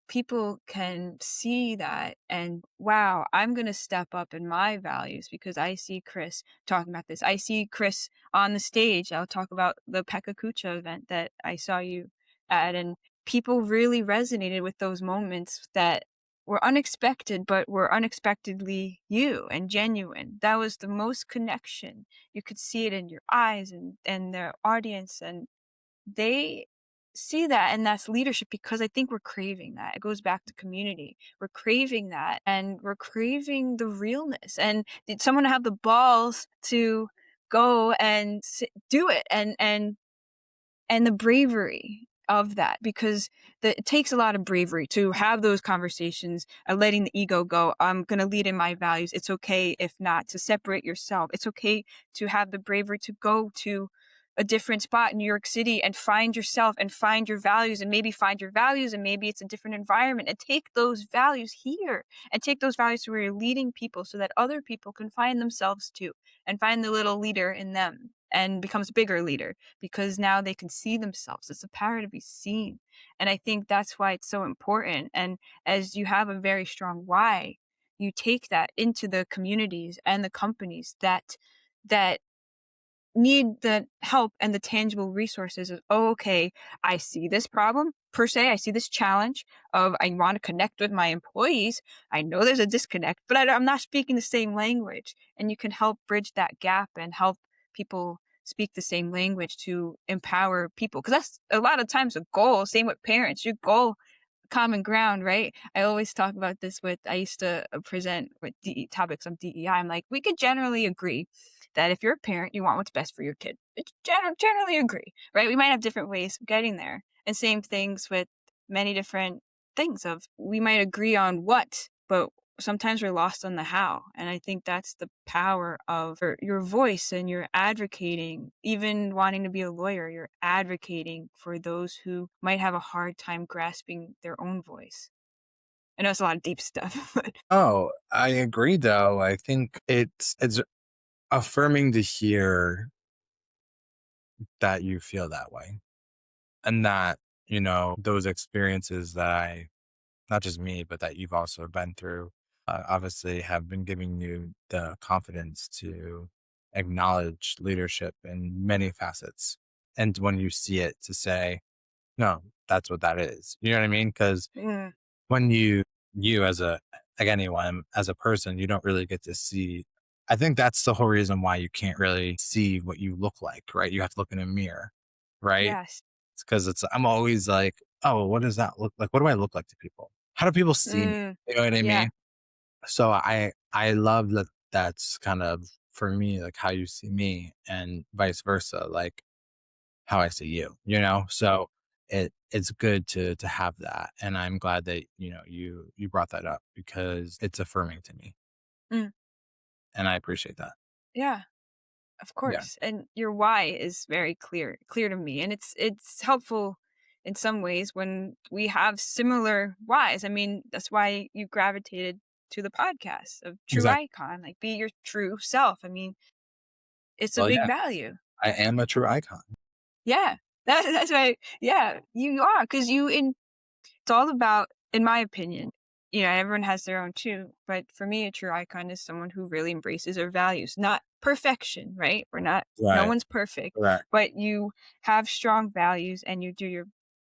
people can see that and wow, I'm going to step up in my values because I see Chris talking about this. I see Chris on the stage. I'll talk about the Pekakucha event that I saw you at, and people really resonated with those moments that were unexpected, but were unexpectedly you and genuine. That was the most connection. You could see it in your eyes and the audience, and they see that, and that's leadership because I think we're craving that. It goes back to community. We're craving that, and we're craving the realness. And did someone have the balls to go and do it and the bravery of that because it takes a lot of bravery to have those conversations letting the ego go. I'm going to lead in my values. It's okay if not to separate yourself. It's okay to have the bravery to go to a different spot in New York City and find yourself and find your values and maybe find your values and maybe it's a different environment and take those values here and take those values to where you're leading people so that other people can find themselves too and find the little leader in them and becomes a bigger leader because now they can see themselves. It's a power to be seen. And I think that's why it's so important. And as you have a very strong why, you take that into the communities and the companies that need the help and the tangible resources of, oh, okay, I see this problem per se. I see this challenge of I want to connect with my employees. I know there's a disconnect, but I'm not speaking the same language. And you can help bridge that gap and help people speak the same language to empower people. Because that's a lot of times a goal. Same with parents. Your goal common ground, right? I always talk about this with, I used to present with topics on DEI. I'm like, we could generally agree that if you're a parent, you want what's best for your kid. It's generally agree, right? We might have different ways of getting there. And same things with many different things of we might agree on what, but sometimes we're lost on the how. And I think that's the power of your voice and you're advocating, even wanting to be a lawyer, you're advocating for those who might have a hard time grasping their own voice. I know it's a lot of deep stuff, but Oh, I agree though. I think it's affirming to hear that you feel that way and that, those experiences that not just me, but that you've also been through, obviously have been giving you the confidence to acknowledge leadership in many facets. And when you see it, to say, no, that's what that is. You know what I mean? Because mm, when you as like anyone, as a person, you don't really get to see. I think that's the whole reason why you can't really see what you look like, right? You have to look in a mirror, right? yes. It's because I'm always like, oh, what does that look like? What do I look like to people? How do people see me? Mm, You know what I yeah. mean? So I love that that's kind of for me, like how you see me and vice versa, like how I see you, So it's good to have that. And I'm glad that, you brought that up because it's affirming to me. Mm, And I appreciate that. yeah. Of Yeah, course, and your why is very clear to me, and it's helpful in some ways when we have similar whys. I mean, that's why you gravitated to the podcast of True exactly. Icon, like be your true self. I mean, it's a Well, big yeah, value. I am a true icon. Yeah, that's right. Yeah, you are because it's all about, in my opinion, everyone has their own too. But for me, a true icon is someone who really embraces their values, not perfection, right? No Right. one's perfect, Correct. but you have strong values and you do your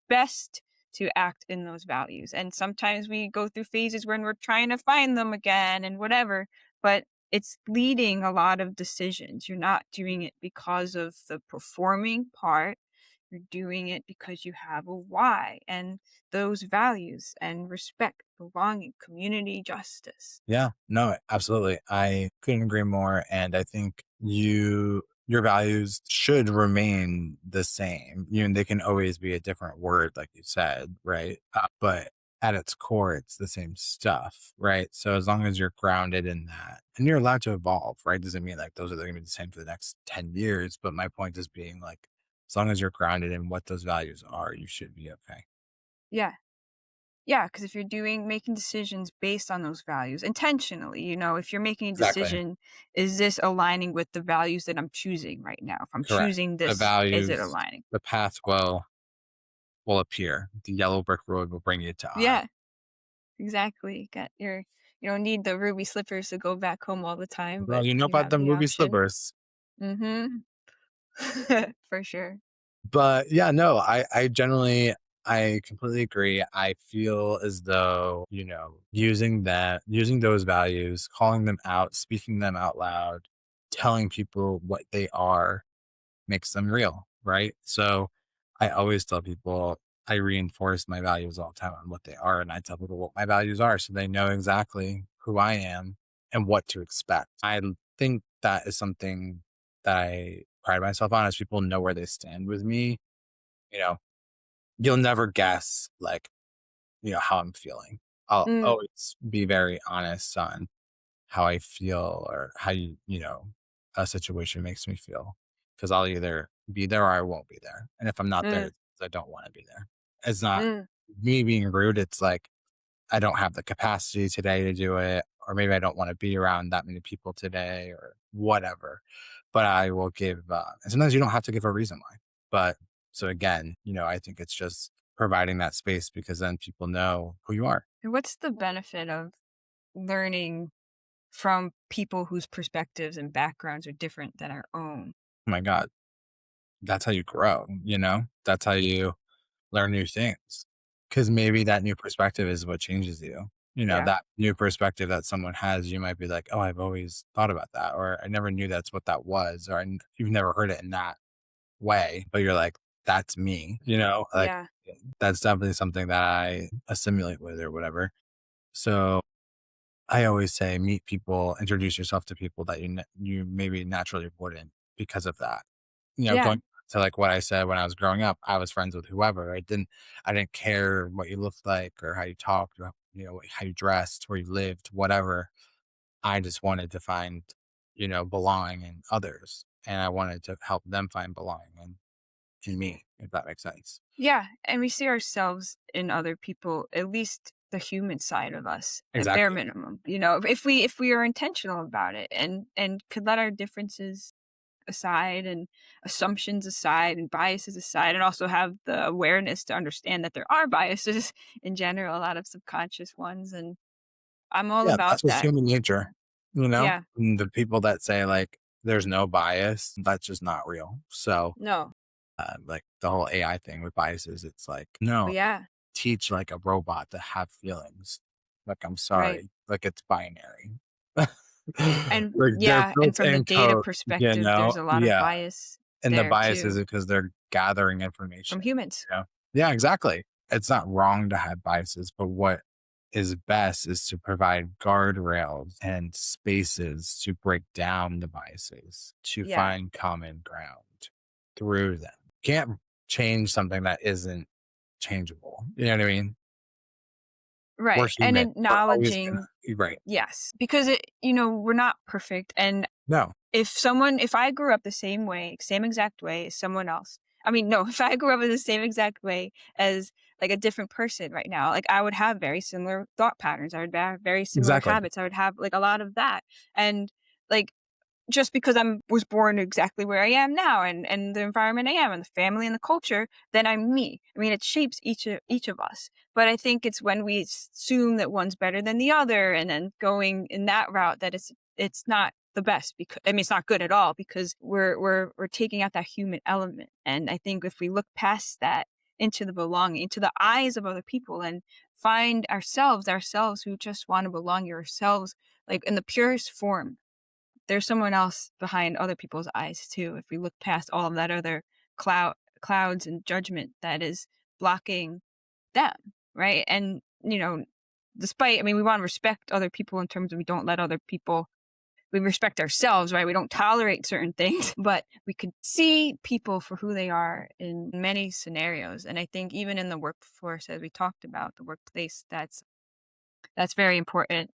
best to act in those values. And sometimes we go through phases when we're trying to find them again and whatever, but it's leading a lot of decisions. You're not doing it because of the performing part. You're doing it because you have a why and those values and respect, belonging, community, justice. Yeah, no, absolutely. I couldn't agree more. And I think your values should remain the same. They can always be a different word, like you said, right? But at its core, it's the same stuff, right? So as long as you're grounded in that and you're allowed to evolve, right? Doesn't mean like those are going to be the same for the next 10 years. But my point is being like, as long as you're grounded in what those values are, you should be okay. Yeah. Yeah, because if you're making decisions based on those values intentionally, if you're making a Exactly. decision, is this aligning with the values that I'm choosing right now? If I'm Correct. choosing The this, is it values, aligning? the path will appear. The yellow brick road will bring you to I. Yeah. exactly. Got your you don't need the ruby slippers to go back home all the time, Well, but you know you about have the the movie option. Slippers. Mhm. For sure. But yeah, no, I generally I completely agree. I feel as though, using those values, calling them out, speaking them out loud, telling people what they are makes them real, right? So I always tell people I reinforce my values all the time on what they are. And I tell people what my values are so they know exactly who I am and what to expect. I think that is something that I pride myself on as people know where they stand with me. You know, you'll never guess like, how I'm feeling. I'll Mm, always be very honest on how I feel or how a situation makes me feel. Because I'll either be there or I won't be there. And if I'm not there, mm, it's 'cause I don't want to be there. It's not mm. me being rude. It's like I don't have the capacity today to do it, or maybe I don't want to be around that many people today or whatever. But I will give, and sometimes you don't have to give a reason why. But so again, I think it's just providing that space because then people know who you are. And what's the benefit of learning from people whose perspectives and backgrounds are different than our own? Oh my God, that's how you grow, That's how you learn new things. Because maybe that new perspective is what changes you. Yeah. That new perspective that someone has, you might be like, oh, I've always thought about that, or I never knew that's what that was, or you've never heard it in that way, but you're like, that's me, like Yeah. that's definitely something that I assimilate with or whatever. So I always say, meet people, introduce yourself to people that you maybe naturally wouldn't because of that. Yeah. Going to like what I said when I was growing up, I was friends with whoever. I didn't care what you looked like or how you talked or how you dressed, where you lived, whatever. I just wanted to find, belonging in others, and I wanted to help them find belonging in me, if that makes sense. Yeah. And we see ourselves in other people, at least the human side of us, at bare Exactly. minimum. If we are intentional about it and could let our differences aside and assumptions aside and biases aside and also have the awareness to understand that there are biases in general, a lot of subconscious ones. And I'm all Yeah, about that's just that. human nature, Yeah. And the people that say like there's no bias, that's just not real. So No. like the whole AI thing with biases, it's like, But no, yeah. teach like a robot to have feelings. Like, I'm Right. sorry, like it's binary. And Like they're yeah, and built from the in data code, perspective, there's a lot of yeah. bias And the there bias is too because they're gathering from information, humans. you know? Yeah, exactly. It's not wrong to have biases, but what is best is to provide guardrails and spaces to break down the biases, to Yeah. find common ground through them. Can't change something that isn't changeable. You know what I mean? We're Right. And human. We're always gonna acknowledging right. yes, because we're not perfect. And No, if I grew up the same way, same exact way as someone else, I mean, no, if I grew up in the same exact way as like a different person right now, like I would have very similar thought patterns. I would have very similar exactly. habits. I would have like a lot of that. And like just because I was born exactly where I am now and the environment I am and the family and the culture, then I'm me. I mean, it shapes each of us. But I think it's when we assume that one's better than the other and then going in that route that it's not the best because I mean it's not good at all because we're taking out that human element. And I think if we look past that into the belonging, into the eyes of other people and find ourselves who just want to belong yourselves like in the purest form, there's someone else behind other people's eyes too. If we look past all of that other clouds and judgment that is blocking them, right? And despite I mean, we want to respect other people in terms of we don't let other people we respect ourselves, right? We don't tolerate certain things, but we could see people for who they are in many scenarios. And I think even in the workforce, as we talked about, the workplace, that's very important.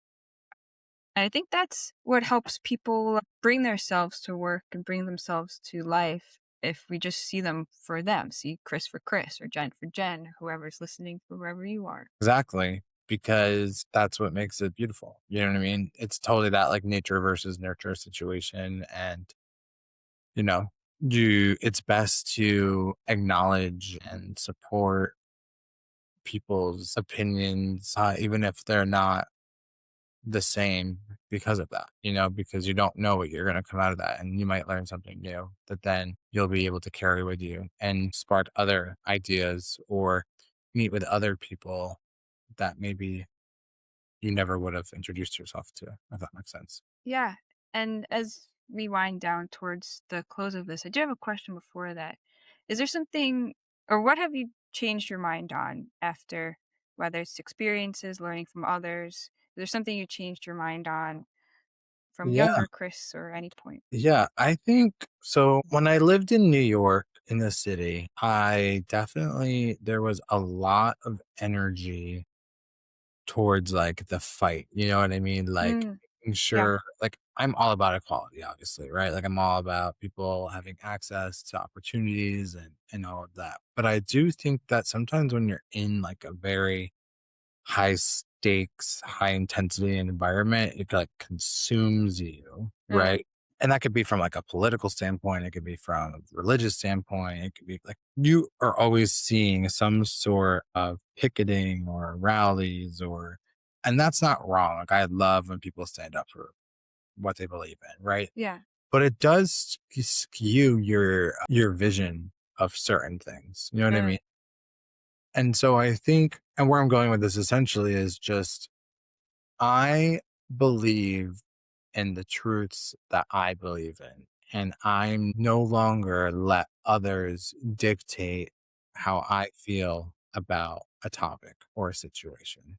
And I think that's what helps people bring themselves to work and bring themselves to life if we just see them for them, see Chris for Chris or Jen for Jen, whoever's listening for wherever you are. Exactly. Because that's what makes it beautiful. You know what I mean? It's totally that like nature versus nurture situation. And, you know, it's best to acknowledge and support people's opinions, even if they're not the same because of that, because you don't know what you're going to come out of that. And you might learn something new that then you'll be able to carry with you and spark other ideas or meet with other people that maybe you never would have introduced yourself to, if that makes sense. Yeah. And as we wind down towards the close of this, I do have a question before that. Is there something, or what have you changed your mind on after, whether it's experiences, learning from others? Is there something you changed your mind on from Yeah. younger Chris or any point? Yeah. I think so. When I lived in New York in the city, there was a lot of energy towards like the fight. You know what I mean? Like Mm, making yeah. sure, like, I'm all about equality, obviously, right? Like, I'm all about people having access to opportunities and all of that. But I do think that sometimes when you're in like a very high stakes, high intensity environment, it like consumes you, Mm, right? And that could be from like a political standpoint, it could be from a religious standpoint, it could be like you are always seeing some sort of picketing or rallies and that's not wrong. Like I love when people stand up for what they believe in, right? yeah. But it does skew your vision of certain things. You know what I Mm, mean? And so I think, and where I'm going with this essentially is just I believe in the truths that I believe in, and I'm no longer let others dictate how I feel about a topic or a situation,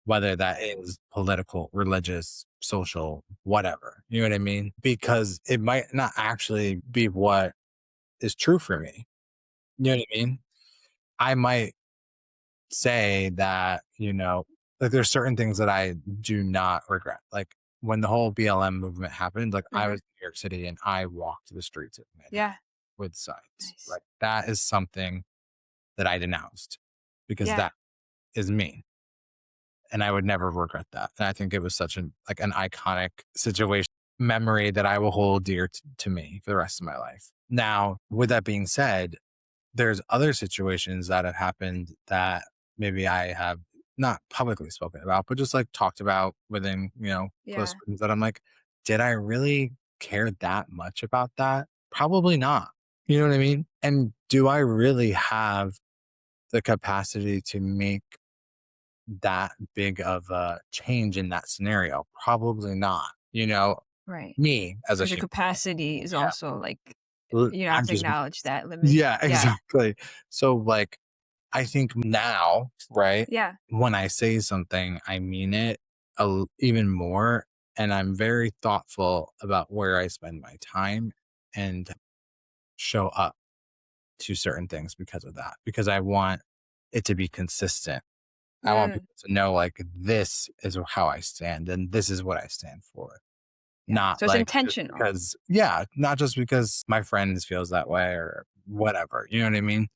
whether that is political, religious, social, whatever. You know what I mean? Because it might not actually be what is true for me. You know what I mean? I might say that, like there's certain things that I do not regret. Like when the whole BLM movement happened, like I hmm. was in New York City and I walked the streets of Manhattan Yeah. with signs. Nice. Like that is something that I denounced because Yeah. that is me. And I would never regret that. And I think it was such an iconic situation memory that I will hold dear to me for the rest of my life. Now, with that being said, there's other situations that have happened that maybe I have not publicly spoken about, but just like talked about within, close Yeah. friends that I'm like, did I really care that much about that? Probably not. You know what I mean? And do I really have the capacity to make that big of a change in that scenario? Probably not. Right. Me as a Because your human. capacity is Yeah. also like, you have I'm to just, acknowledge that limit. yeah, Yeah. exactly. So like, I think now, right, Yeah. when I say something, I mean it even more. And I'm very thoughtful about where I spend my time and show up to certain things because of that, because I want it to be consistent. I want Mm, people to know, like, this is how I stand and this is what I stand for. yeah. Not So it's like just intentional. because, yeah, not just because my friends feels that way or whatever. You know what I mean?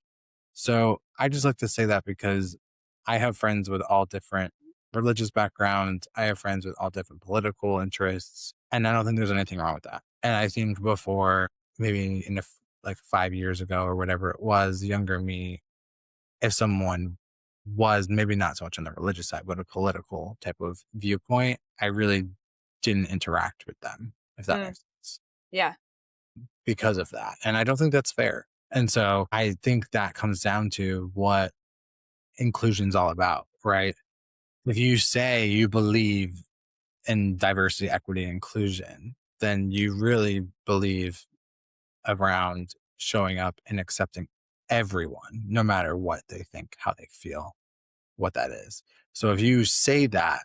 So I just like to say that because I have friends with all different religious backgrounds. I have friends with all different political interests. And I don't think there's anything wrong with that. And I think before, maybe like 5 years ago or whatever it was, younger me, if someone was maybe not so much on the religious side, but a political type of viewpoint, I really didn't interact with them, if that Mm, makes sense, yeah. because of that. And I don't think that's fair. And so I think that comes down to what inclusion's all about, right? If you say you believe in diversity, equity, and inclusion, then you really believe around showing up and accepting everyone, no matter what they think, how they feel, what that is. So if you say that,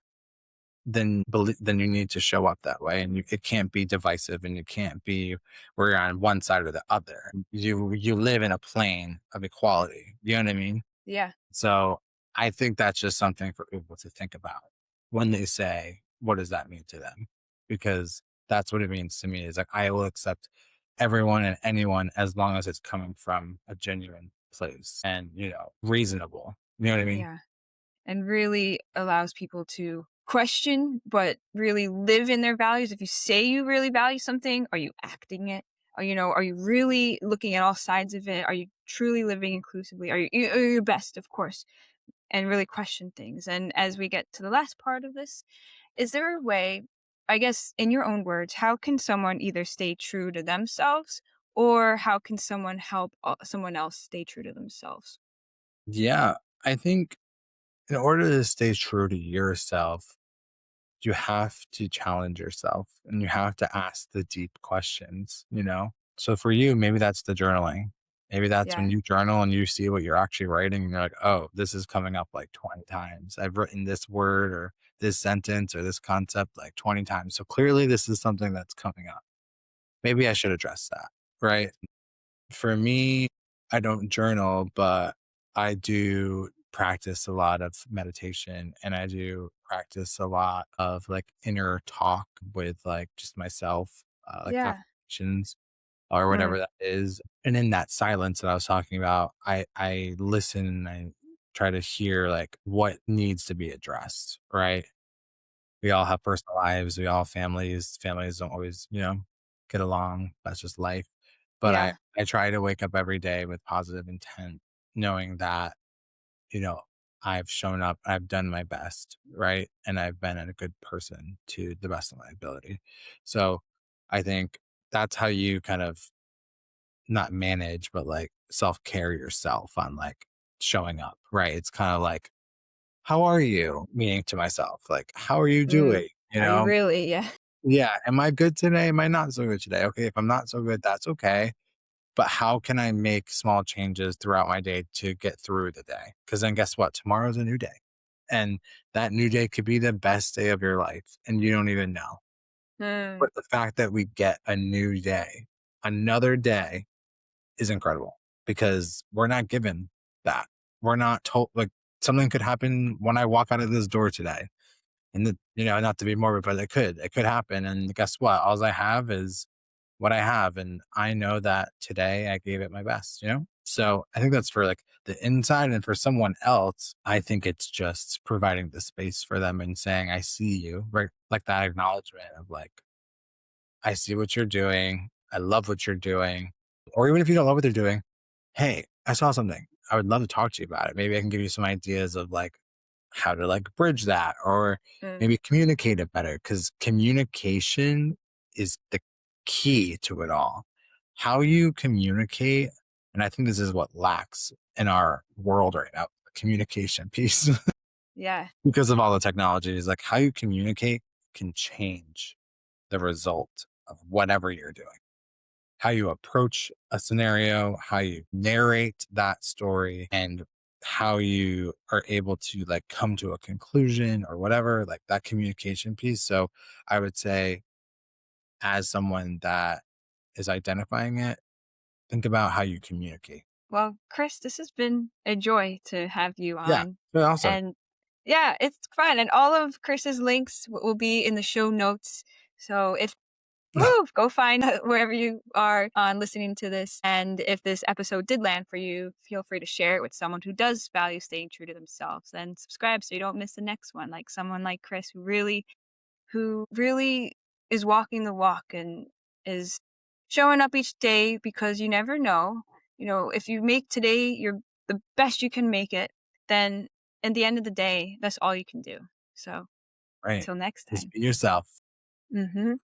then you need to show up that way, and it can't be divisive, and it can't be where you're on one side or the other. You live in a plane of equality. You know what I mean? Yeah. So I think that's just something for people to think about when they say, what does that mean to them? Because that's what it means to me is like, I will accept everyone and anyone as long as it's coming from a genuine place and, reasonable. You know what I mean? Yeah. And really allows people to question, but really live in their values. If you say you really value something, are you acting it? Or, are you really looking at all sides of it? Are you truly living inclusively? Are you your best, of course? and really question things. And as we get to the last part of this, is there a way, I guess, in your own words, how can someone either stay true to themselves or how can someone help someone else stay true to themselves? Yeah. I think in order to stay true to yourself, you have to challenge yourself and you have to ask the deep questions, you know? So for you, maybe that's the journaling. Maybe that's when Yeah. you journal and you see what you're actually writing and you're like, oh, this is coming up like 20 times. I've written this word or this sentence or this concept like 20 times. So clearly this is something that's coming up. Maybe I should address that. Right. For me, I don't journal, but I do practice a lot of meditation and I do practice a lot of like inner talk with like just myself, like Yeah. affirmations or whatever Mm. that is. And in that silence that I was talking about, I listen and I try to hear like what needs to be addressed, right? We all have personal lives, we all have families. Families don't always, get along. That's just life. But I Yeah. I try to wake up every day with positive intent, knowing that, you know, I've shown up, I've done my best, right? And I've been a good person to the best of my ability. So I think that's how you kind of not manage, but like self-care yourself on like showing up, right? It's kind of like, how are you? Meaning to myself, like, how are you Mm. doing? You Are you know, really? Yeah. yeah. Am I good today? Am I not so good today? Okay. If I'm not so good, that's okay. But how can I make small changes throughout my day to get through the day? Because then guess what? Tomorrow's a new day. And that new day could be the best day of your life. And you don't even know. Mm. But the fact that we get a new day, another day is incredible because we're not given that. We're not told, like, something could happen when I walk out of this door today. And, not to be morbid, but it could happen. And guess what? All I have is what I have. And I know that today I gave it my best, you know? So I think that's for like the inside. And for someone else, I think it's just providing the space for them and saying, I see you, right? Like that acknowledgement of like, I see what you're doing. I love what you're doing. Or even if you don't love what they're doing, hey, I saw something. I would love to talk to you about it. Maybe I can give you some ideas of like how to like bridge that or Mm. maybe communicate it better because communication is the key to it all. How you communicate, and I think this is what lacks in our world right now, the communication piece Yeah. because of all the technologies, like how you communicate can change the result of whatever you're doing. How you approach a scenario, how you narrate that story, and how you are able to like come to a conclusion or whatever, like that communication piece. So I would say, as someone that is identifying it, think about how you communicate. Well, Chris, this has been a joy to have you Yeah. on. But also, And yeah, it's fun. And all of Chris's links will be in the show notes. So if move, go find wherever you are on listening to this. And if this episode did land for you, feel free to share it with someone who does value staying true to themselves and subscribe so you don't miss the next one. Like someone like Chris who really is walking the walk and is showing up each day because you never know. You know, if you make today your the best you can make it, then at the end of the day, that's all you can do. So right. until next Just time. be yourself. Mhm.